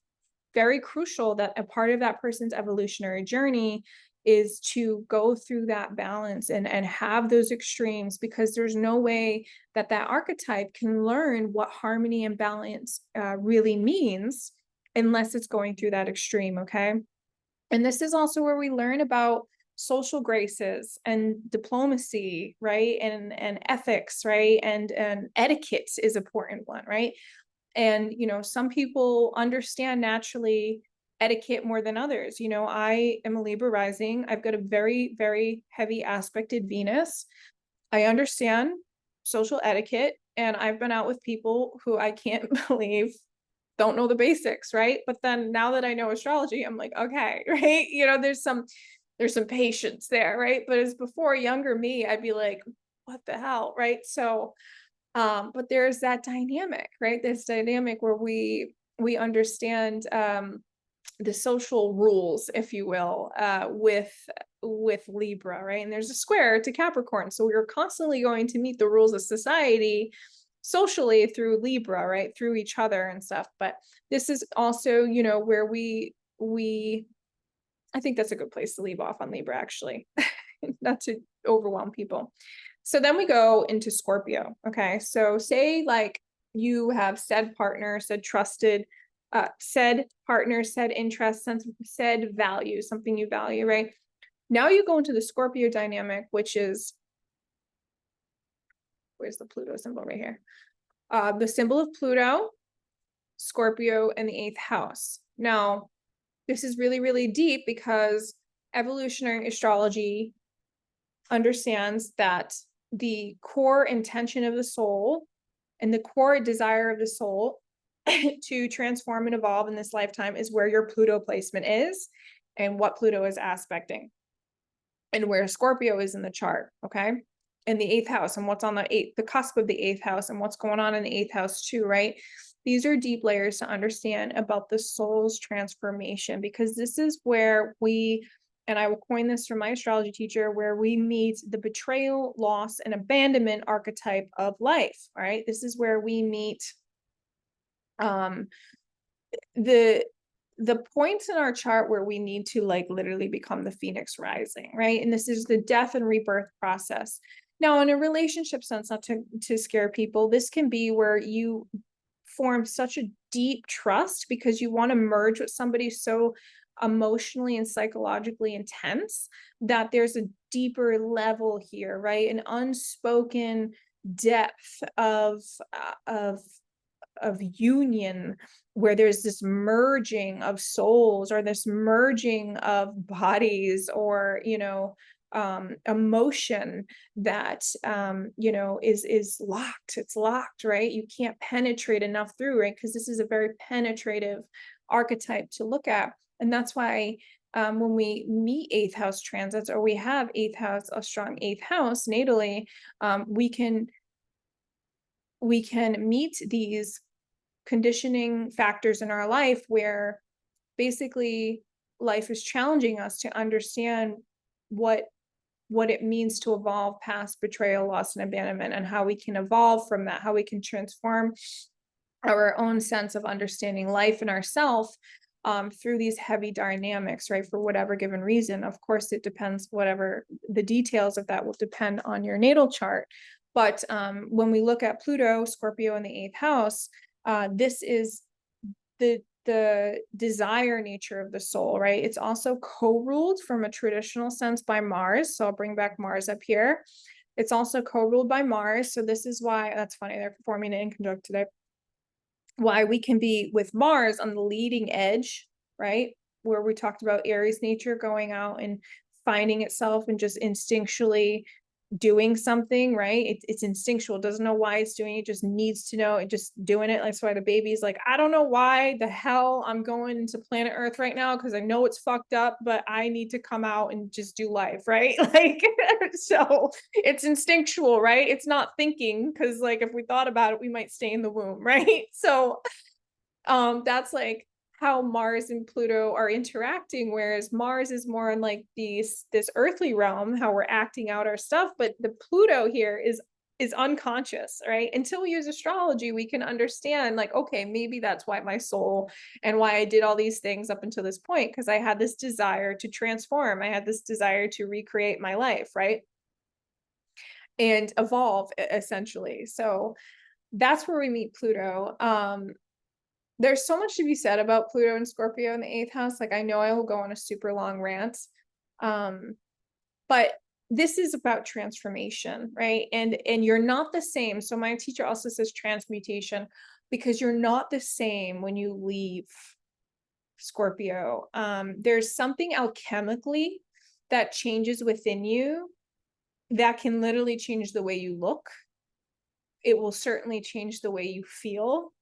very crucial that a part of that person's evolutionary journey is to go through that balance and have those extremes, because there's no way that that archetype can learn what harmony and balance really means unless it's going through that extreme. Okay. And this is also where we learn about social graces and diplomacy, right? And ethics, right? And etiquette is an important one, right? And, some people understand naturally etiquette more than others. I am a Libra rising. I've got a very, very heavy aspected Venus. I understand social etiquette, and I've been out with people who I can't believe don't know the basics, right? But then now that I know astrology, I'm like, okay, right? There's some patience there, right? But as before, younger me, I'd be like, what the hell, right? So but there's that dynamic, right? This dynamic where we understand the social rules, if you will, with Libra, right? And there's a square to Capricorn. So we're constantly going to meet the rules of society socially through Libra, right? Through each other and stuff. But this is also, where we I think that's a good place to leave off on Libra, actually, not to overwhelm people. So then we go into Scorpio. Okay. So say like you have said partner, said trusted, said partner, said interest, said value, something you value, right? Now you go into the Scorpio dynamic, which is, where's the Pluto symbol right here? The symbol of Pluto, Scorpio, and the 8th house. Now, this is really, really deep because evolutionary astrology understands that the core intention of the soul and the core desire of the soul to transform and evolve in this lifetime is where your Pluto placement is and what Pluto is aspecting and where Scorpio is in the chart. Okay. And the 8th house and what's on the cusp of the 8th house and what's going on in the 8th house too, right? These are deep layers to understand about the soul's transformation, because this is where and I will coin this from my astrology teacher, where we meet the betrayal, loss, and abandonment archetype of life. All right. This is where we meet the points in our chart where we need to like literally become the phoenix rising, right? And this is the death and rebirth process. Now, in a relationship sense, not to scare people, this can be where you form such a deep trust because you want to merge with somebody so emotionally and psychologically intense that there's a deeper level here, right? An unspoken depth of union where there's this merging of souls or this merging of bodies or emotion that is locked. It's locked, right? You can't penetrate enough through, right? Because this is a very penetrative archetype to look at. And that's why when we meet 8th house transits, or we have 8th house, a strong 8th house natally, we can meet these conditioning factors in our life where basically life is challenging us to understand what it means to evolve past betrayal, loss, and abandonment, and how we can evolve from that, how we can transform our own sense of understanding life and ourself through these heavy dynamics, right? For whatever given reason. Of course, it depends, whatever the details of that will depend on your natal chart. But when we look at Pluto, Scorpio in the 8th house, this is the desire nature of the soul, right? It's also co-ruled from a traditional sense by Mars. So I'll bring back Mars up here. It's also co-ruled by Mars. So this is why, that's funny, they're forming an inconjunct today, why we can be with Mars on the leading edge, right? Where we talked about Aries nature going out and finding itself and just instinctually doing something, right? It's instinctual, it doesn't know why it's doing it, just needs to know it, just doing it. That's why the baby's like, I don't know why the hell I'm going into planet Earth right now, because I know it's fucked up, but I need to come out and just do life, right? Like, so it's instinctual, right? It's not thinking, because like if we thought about it, we might stay in the womb, right? So that's like how Mars and Pluto are interacting, whereas Mars is more in like this earthly realm, how we're acting out our stuff, but the Pluto here is unconscious, right? Until we use astrology, we can understand like, okay, maybe that's why my soul and why I did all these things up until this point, because I had this desire to transform, I had this desire to recreate my life, right? And evolve essentially. So that's where we meet Pluto. There's so much to be said about Pluto and Scorpio in the 8th house. Like, I know I will go on a super long rant. But this is about transformation, right? And you're not the same. So my teacher also says transmutation, because you're not the same when you leave Scorpio. There's something alchemically that changes within you that can literally change the way you look. It will certainly change the way you feel.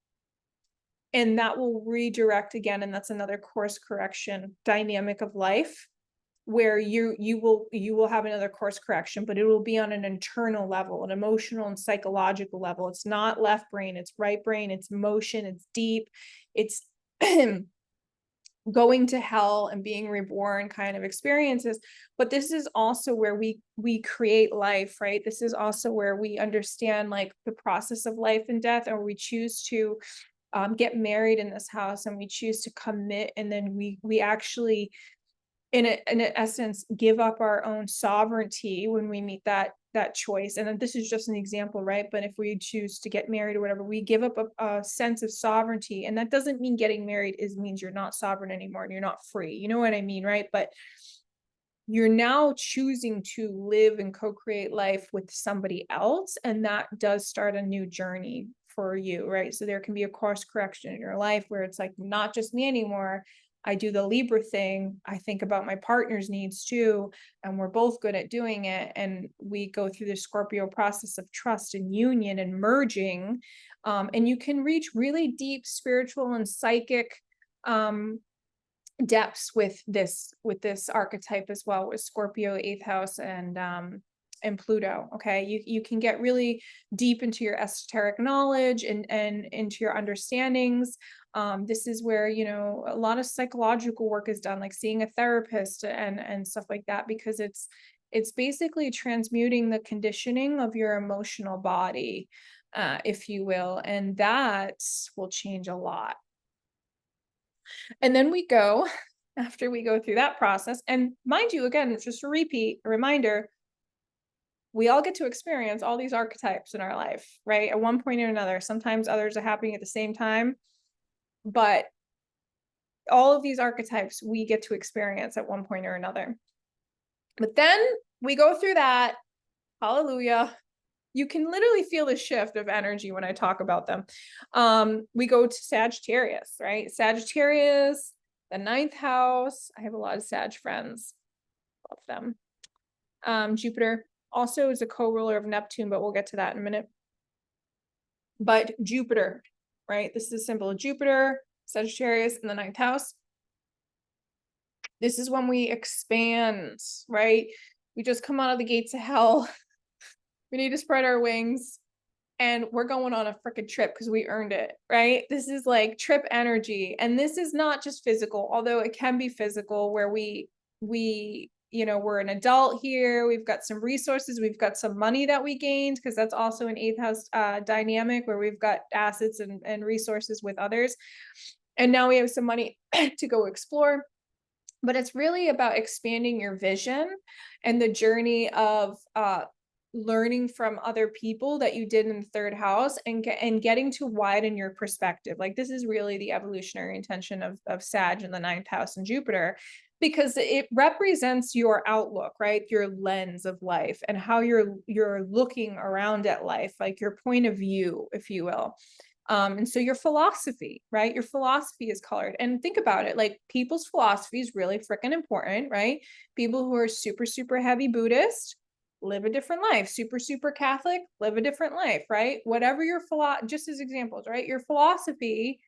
And that will redirect again, and that's another course correction dynamic of life, where you will have another course correction, but it will be on an internal level, an emotional and psychological level. It's not left brain, it's right brain, it's emotion, it's deep, it's going to hell and being reborn kind of experiences. But this is also where we create life, right? This is also where we understand like the process of life and death, or we choose to get married in this house, and we choose to commit, and then we actually in essence give up our own sovereignty when we meet that choice. And then this is just an example, right? But if we choose to get married or whatever, we give up a sense of sovereignty. And that doesn't mean getting married means you're not sovereign anymore and you're not free, you know what I mean, right? But you're now choosing to live and co-create life with somebody else, and that does start a new journey for you, right? So there can be a course correction in your life where it's like, not just me anymore. I do the Libra thing. I think about my partner's needs too, and we're both good at doing it. And we go through the Scorpio process of trust and union and merging. And you can reach really deep spiritual and psychic depths with this archetype as well, with Scorpio 8th house and Pluto. Okay, you can get really deep into your esoteric knowledge and into your understandings. This is where, you know, a lot of psychological work is done, like seeing a therapist and stuff like that, because it's basically transmuting the conditioning of your emotional body, if you will, and that will change a lot. And then we go, after we go through that process, and mind you, again, it's just a repeat, a reminder, we all get to experience all these archetypes in our life, right? At one point or another. Sometimes others are happening at the same time, but all of these archetypes we get to experience at one point or another. But then we go through that, hallelujah. You can literally feel the shift of energy when I talk about them. We go to Sagittarius, right? Sagittarius, the 9th house. I have a lot of Sag friends. Love them. Jupiter also is a co-ruler of Neptune, but we'll get to that in a minute. But Jupiter, right? This is a symbol of Jupiter, Sagittarius in the 9th house. This is when we expand, right? We just come out of the gates of hell. We need to spread our wings, and we're going on a freaking trip because we earned it, right? This is like trip energy. And this is not just physical, although it can be physical, where we we're an adult here. We've got some resources. We've got some money that we gained, because that's also an eighth house dynamic where we've got assets and resources with others. And now we have some money to go explore. But it's really about expanding your vision and the journey of learning from other people that you did in the third house, and getting to widen your perspective. Like, this is really the evolutionary intention of Sag in the ninth house and Jupiter, because it represents your outlook, right? Your lens of life and how you're looking around at life, like your point of view, if you will. And so your philosophy, right? Your philosophy is colored. And think about it, like, people's philosophy is really freaking important, right? People who are super, super heavy Buddhist live a different life. Super, super Catholic, live a different life, right? Whatever your just as examples, right? Your philosophy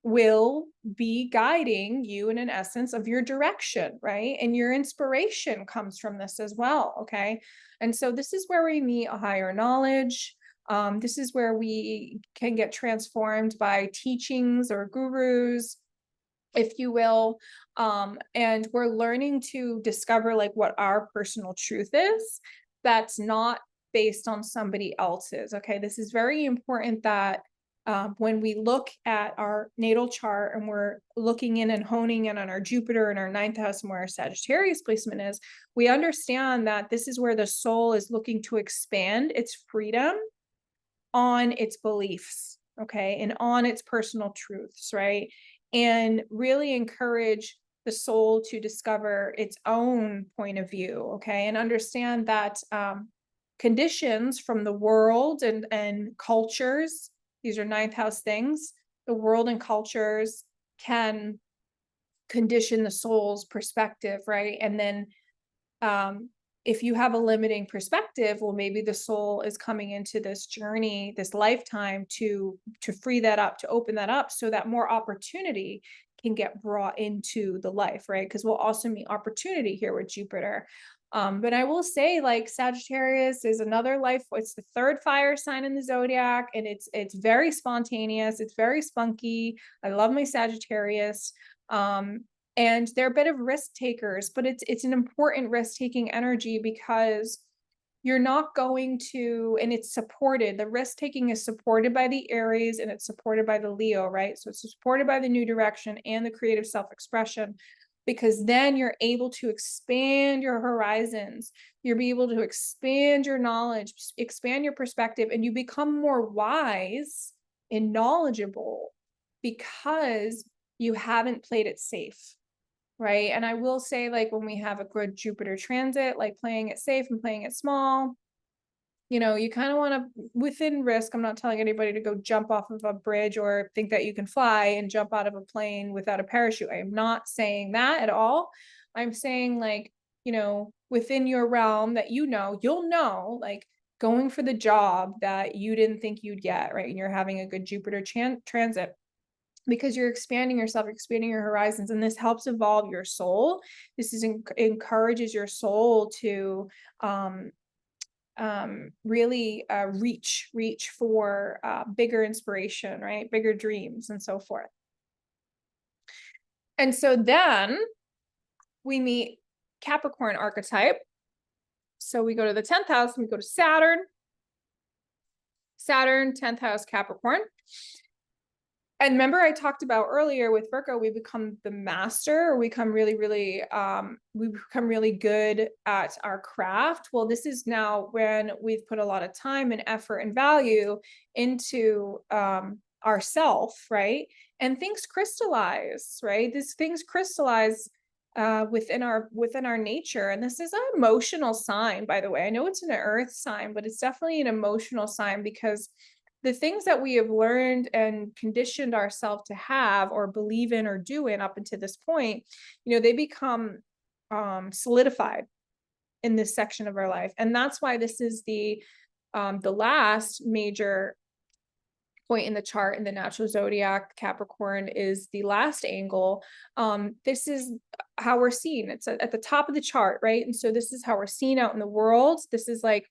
will be guiding you in an essence of your direction, right? And your inspiration comes from this as well, okay? And so this is where we meet a higher knowledge. This is where we can get transformed by teachings or gurus, if you will. And we're learning to discover like what our personal truth is, that's not based on somebody else's. Okay, this is very important that when we look at our natal chart and we're looking in and honing in on our Jupiter and our ninth house and where our Sagittarius placement is, we understand that this is where the soul is looking to expand its freedom on its beliefs, okay, and on its personal truths, right? And really encourage the soul to discover its own point of view, okay, and understand that conditions from the world and cultures, these are ninth house things, the world and cultures can condition the soul's perspective, right? And then if you have a limiting perspective, well, maybe the soul is coming into this journey, this lifetime, to free that up, to open that up, so that more opportunity can get brought into the life, right? Because we'll also meet opportunity here with Jupiter. But I will say, like, Sagittarius is another life. It's the third fire sign in the zodiac, and it's very spontaneous. It's very spunky. I love my Sagittarius. And they're a bit of risk takers, but it's an important risk-taking energy, because you're not going to, and it's supported, the risk-taking is supported by the Aries and it's supported by the Leo, right? So it's supported by the new direction and the creative self-expression, because then you're able to expand your horizons. You'll be able to expand your knowledge, expand your perspective, and you become more wise and knowledgeable because you haven't played it safe. Right. And I will say, like, when we have a good Jupiter transit, like playing it safe and playing it small, you kind of want to, within risk. I'm not telling anybody to go jump off of a bridge or think that you can fly and jump out of a plane without a parachute. I am not saying that at all. I'm saying, like, within your realm that you'll know, like, going for the job that you didn't think you'd get, right? And you're having a good Jupiter transit, because you're expanding yourself, expanding your horizons, and this helps evolve your soul. This encourages your soul to really reach for bigger inspiration, right? Bigger dreams and so forth. And so then we meet Capricorn archetype. So we go to the 10th house and we go to Saturn. Saturn, 10th house, Capricorn. And remember, I talked about earlier with Virgo, we become the master, or we become really, really, we become really good at our craft. Well, this is now when we've put a lot of time and effort and value into ourself, right? And things crystallize, right? These things crystallize within our nature. And this is an emotional sign, by the way. I know it's an earth sign, but it's definitely an emotional sign, because the things that we have learned and conditioned ourselves to have or believe in or do in up until this point, they become solidified in this section of our life. And that's why this is the last major point in the chart in the natural zodiac. Capricorn is the last angle. This is how we're seen. It's at the top of the chart, right? And so this is how we're seen out in the world. This is like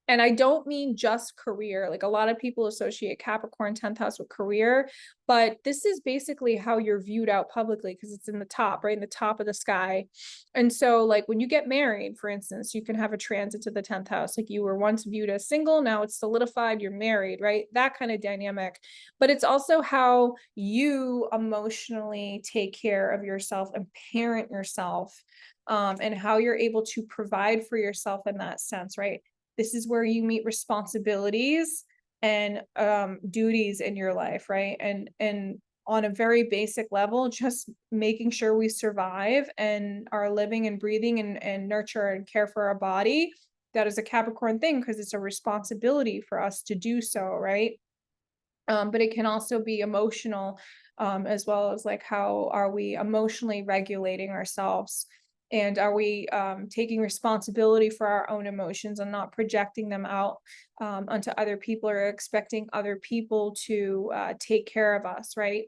And I don't mean just career. Like a lot of people associate Capricorn 10th house with career, but this is basically how you're viewed out publicly because it's in the top, right in the top of the sky. And so like when you get married, for instance, you can have a transit to the 10th house. Like you were once viewed as single, now it's solidified, you're married, right? That kind of dynamic. But it's also how you emotionally take care of yourself and parent yourself, and how you're able to provide for yourself in that sense, right? This is where you meet responsibilities and duties in your life, right? And on a very basic level, just making sure we survive and are living and breathing and nurture and care for our body. That is a Capricorn thing because it's a responsibility for us to do so, right? But it can also be emotional, as well as like how are we emotionally regulating ourselves, and are we taking responsibility for our own emotions and not projecting them out onto other people or expecting other people to take care of us, right?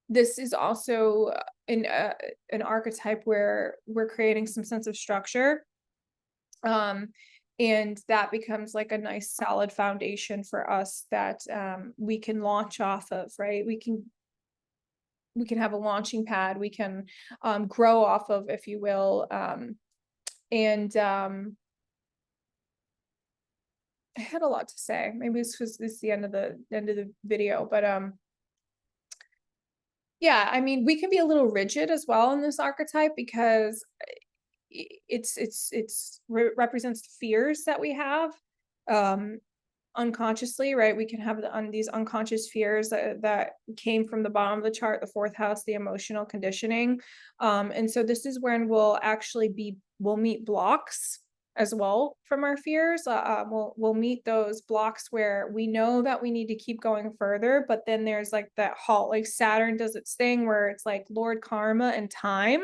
This is also an archetype where we're creating some sense of structure, um and that becomes like a nice solid foundation for us that we can launch off of, right? We can have a launching pad, we can grow off of, if you will. And I had a lot to say, maybe it's because this is the end of the video, but yeah, I mean, we can be a little rigid as well in this archetype because it's represents the fears that we have um unconsciously, right? We can have these unconscious fears that came from the bottom of the chart, the fourth house, the emotional conditioning. And so this is when we'll meet blocks as well from our fears. We'll meet those blocks where we know that we need to keep going further, but then there's like that halt, like Saturn does its thing where it's like Lord Karma and time.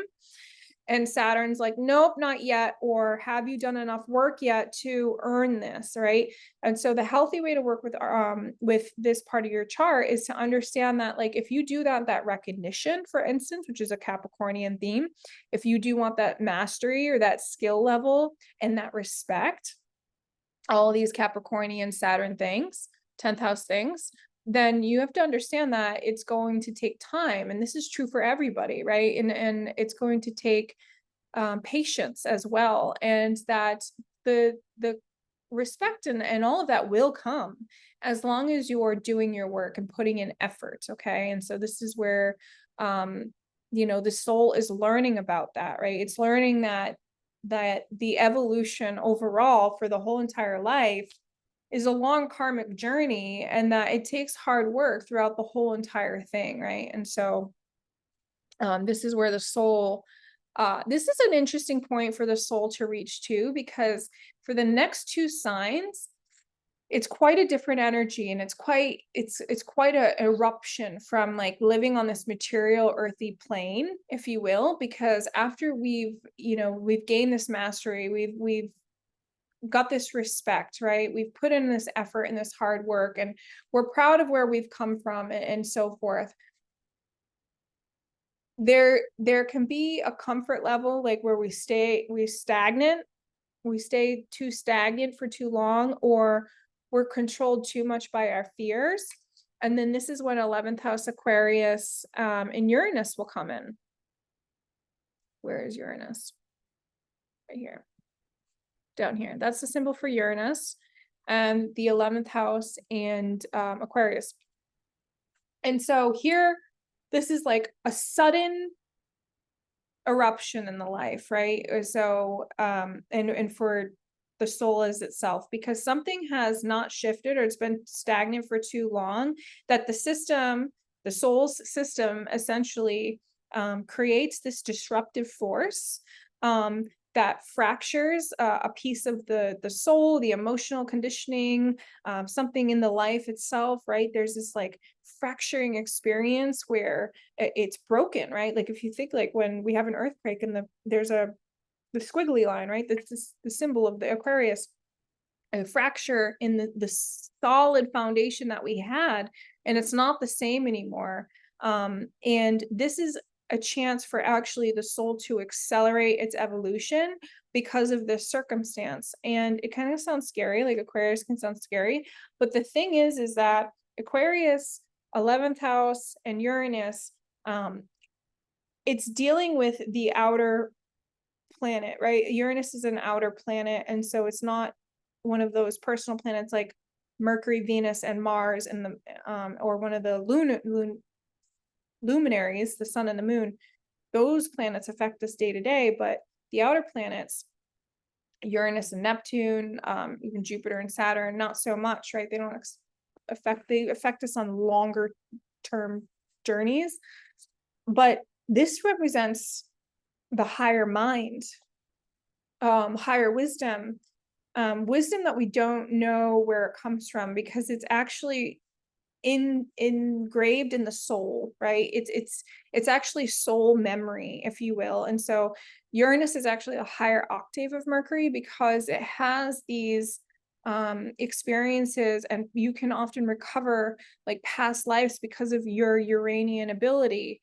And Saturn's like, nope, not yet. Or have you done enough work yet to earn this, right? And so the healthy way to work with this part of your chart is to understand that, like, if you do that recognition, for instance, which is a Capricornian theme, if you do want that mastery or that skill level and that respect, all these Capricornian Saturn things, 10th house things, then you have to understand that it's going to take time. And this is true for everybody, right? And it's going to take patience as well. And that the respect and all of that will come as long as you are doing your work and putting in effort. Okay. And so this is where the soul is learning about that, right? It's learning that the evolution overall for the whole entire life is a long karmic journey, and that it takes hard work throughout the whole entire thing, right? And so this is where the soul, this is an interesting point for the soul to reach too, because for the next two signs, it's quite a different energy, and it's quite a eruption from like living on this material earthy plane, if you will, because after we've gained this mastery, we've got this respect, right? We've put in this effort and this hard work, and we're proud of where we've come from, and so forth. There can be a comfort level, like where we stay too stagnant for too long, or we're controlled too much by our fears. And then this is when 11th house Aquarius and Uranus will come in. Where is Uranus? Right here. Down here. That's the symbol for Uranus and the 11th house and Aquarius. And so here, this is like a sudden eruption in the life, right? So and for the soul as itself, because something has not shifted or it's been stagnant for too long, that the soul's system essentially creates this disruptive force that fractures a piece of the soul, the emotional conditioning, something in the life itself, right? There's this like fracturing experience where it's broken, right? Like if you think like when we have an earthquake and there's the squiggly line, right? That's the symbol of the Aquarius, a fracture in the solid foundation that we had, and it's not the same anymore. And this is a chance for actually the soul to accelerate its evolution because of this circumstance. And it kind of sounds scary, like Aquarius can sound scary, but the thing is that Aquarius, 11th house, and Uranus, it's dealing with the outer planet, right? Uranus is an outer planet, and so it's not one of those personal planets like Mercury, Venus, and Mars, and the or one of the luminaries, the sun and the moon. Those planets affect us day to day, but the outer planets, Uranus and Neptune, even Jupiter and Saturn, not so much, right? They don't they affect us on longer term journeys, but this represents the higher mind, higher wisdom, wisdom that we don't know where it comes from, because it's actually engraved in the soul, right? It's actually soul memory, if you will. And so Uranus is actually a higher octave of Mercury because it has these experiences, and you can often recover like past lives because of your Uranian ability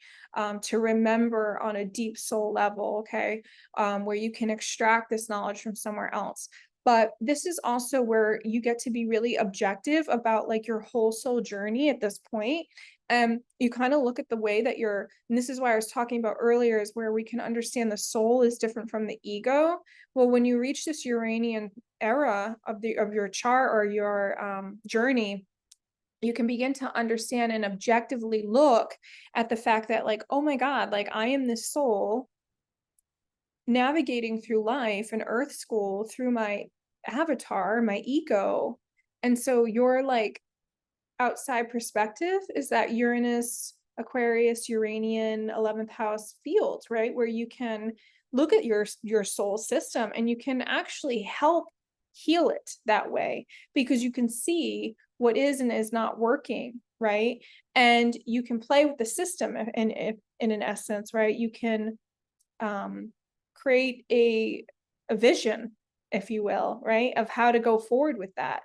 to remember on a deep soul level, okay, where you can extract this knowledge from somewhere else. But this is also where you get to be really objective about like your whole soul journey at this point. You kind of look at the way that and this is why I was talking about earlier, is where we can understand the soul is different from the ego. Well, when you reach this Uranian era of your chart or your journey, you can begin to understand and objectively look at the fact that like, oh my God, like I am this soul navigating through life and earth school through my avatar, my ego. And so your like outside perspective is that Uranus, Aquarius, Uranian 11th house field, right? Where you can look at your soul system and you can actually help heal it that way, because you can see what is and is not working, right? And you can play with the system in an essence, right? You can create a vision, if you will, right, of how to go forward with that.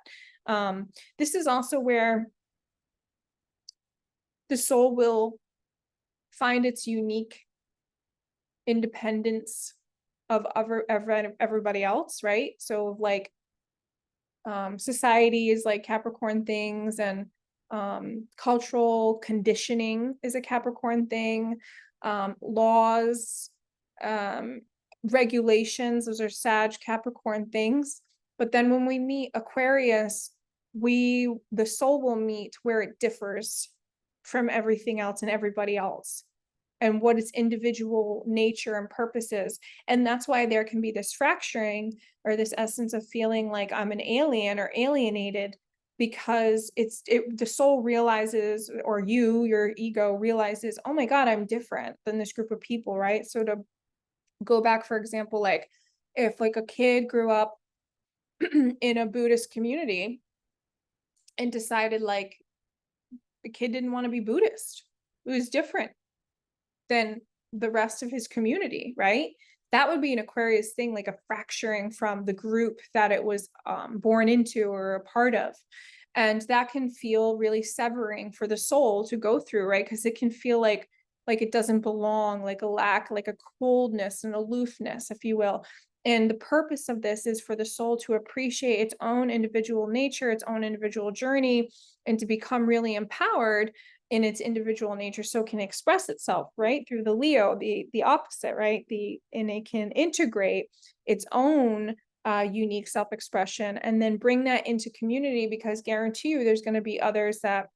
This is also where the soul will find its unique independence of everybody else, right? So like society is like Capricorn things, and cultural conditioning is a Capricorn thing. Laws, regulations, those are Sag Capricorn things. But then when we meet Aquarius, the soul will meet where it differs from everything else and everybody else, and what its individual nature and purpose is. And that's why there can be this fracturing or this essence of feeling like I'm an alien or alienated, because the soul realizes, or your ego realizes, oh my God, I'm different than this group of people, right? So to go back, for example, like if like a kid grew up in a Buddhist community and decided like the kid didn't want to be Buddhist, it was different than the rest of his community, right? That would be an Aquarius thing, like a fracturing from the group that it was born into or a part of. And that can feel really severing for the soul to go through, right? Because it can feel like it doesn't belong, like a lack, like a coldness and aloofness, if you will. And the purpose of this is for the soul to appreciate its own individual nature, its own individual journey, and to become really empowered in its individual nature, so it can express itself, right, through the Leo, the opposite, right, and it can integrate its own unique self-expression and then bring that into community, because guarantee you there's going to be others that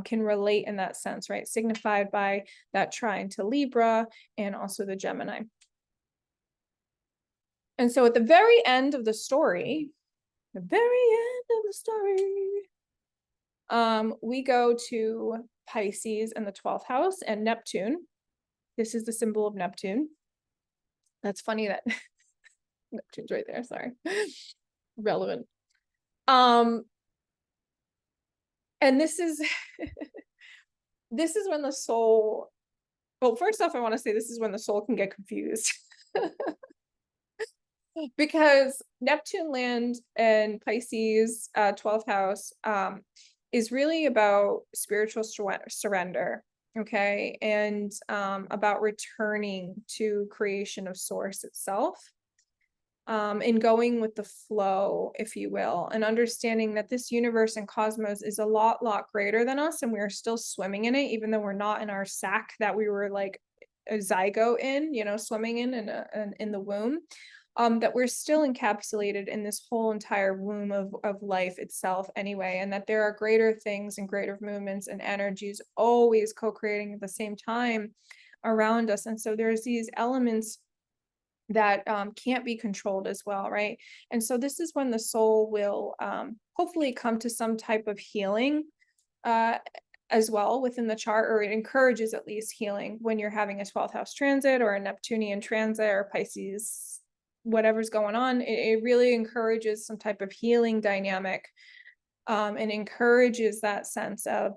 can relate in that sense, right, signified by that trine to Libra and also the Gemini. And so at the very end of the story, we go to Pisces in the 12th house and Neptune. This is the symbol of Neptune. That's funny that Neptune's right there, sorry. Relevant. And this is this is when the soul, well, first off, I want to say this is when the soul can get confused. Because Neptune land in Pisces, 12th house, is really about spiritual surrender. okay, and about returning to creation of source itself, and going with the flow, if you will, and understanding that this universe and cosmos is a lot greater than us, and we are still swimming in it, even though we're not in our sack that we were like a zygote in, you know, swimming in the womb. That we're still encapsulated in this whole entire womb of life itself anyway, and that there are greater things and greater movements and energies always co-creating at the same time around us. And so there's these elements that can't be controlled as well, right? And so this is when the soul will hopefully come to some type of healing uh, as well within the chart, or it encourages at least healing when you're having a 12th house transit or a Neptunian transit or Pisces, whatever's going on. It really encourages some type of healing dynamic, and encourages that sense of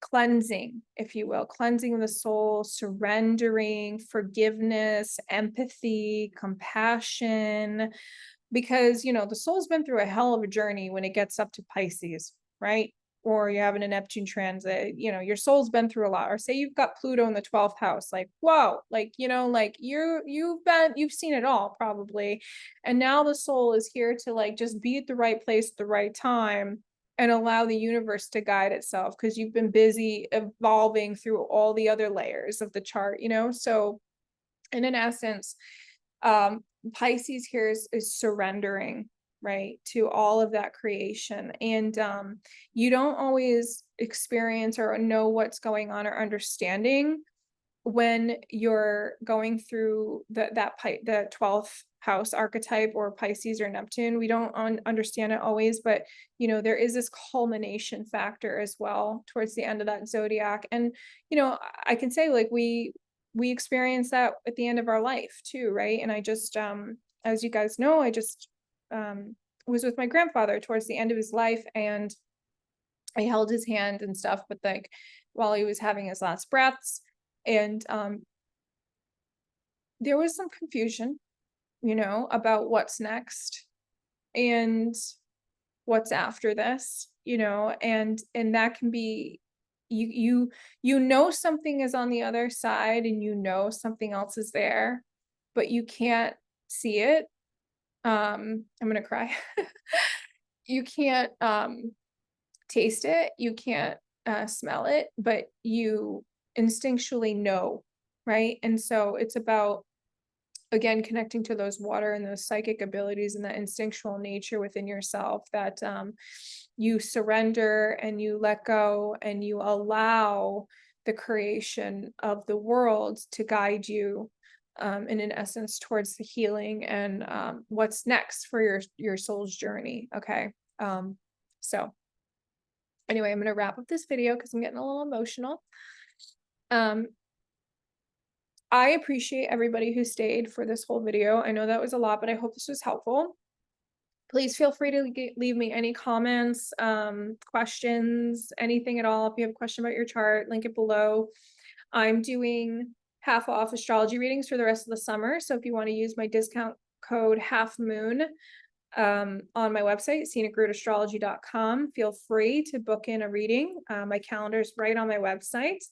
cleansing, if you will, cleansing the soul, surrendering, forgiveness, empathy, compassion, because, you know, the soul's been through a hell of a journey when it gets up to Pisces, right? Or you're having a Neptune transit, you know, your soul's been through a lot. Or say you've got Pluto in the 12th house, like, whoa, like, you know, like you've seen it all probably. And now the soul is here to like just be at the right place at the right time and allow the universe to guide itself, because you've been busy evolving through all the other layers of the chart, you know? So in an essence, Pisces here is surrendering, right, to all of that creation. And you don't always experience or know what's going on or understanding when you're going through the 12th house archetype or Pisces or Neptune. We don't understand it always, but you know, there is this culmination factor as well towards the end of that zodiac. And you know, I can say like we experience that at the end of our life too, right? And I just as you guys know, I just was with my grandfather towards the end of his life, and I held his hand and stuff, but like while he was having his last breaths. And there was some confusion, you know, about what's next and what's after this, you know, and that can be, you know something is on the other side, and you know something else is there, but you can't see it. I'm gonna cry. You can't taste it, you can't smell it, but you instinctually know, right? And so it's about, again, connecting to those water and those psychic abilities and that instinctual nature within yourself, that you surrender and you let go and you allow the creation of the world to guide you, in an essence, towards the healing and what's next for your soul's journey. Okay. So anyway, I'm going to wrap up this video because I'm getting a little emotional. um I appreciate everybody who stayed for this whole video. I know that was a lot, but I hope this was helpful. Please feel free to leave me any comments, questions, anything at all. If you have a question about your chart, link it below. I'm doing half off astrology readings for the rest of the summer. So if you want to use my discount code half moon on my website, scenicroutastrology.com, feel free to book in a reading. My calendar is right on my website.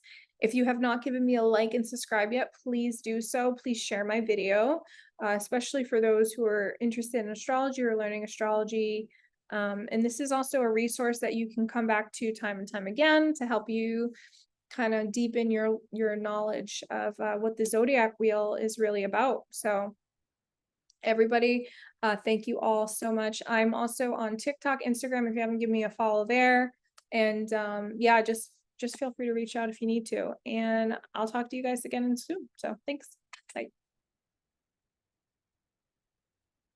If you have not given me a like and subscribe yet, please do so. Please share my video, especially for those who are interested in astrology or learning astrology. And this is also a resource that you can come back to time and time again to help you kind of deepen your knowledge of what the zodiac wheel is really about. So everybody, thank you all so much. I'm also on TikTok, Instagram, if you haven't given me a follow there. And yeah, just feel free to reach out if you need to. And I'll talk to you guys again soon. So thanks. Bye.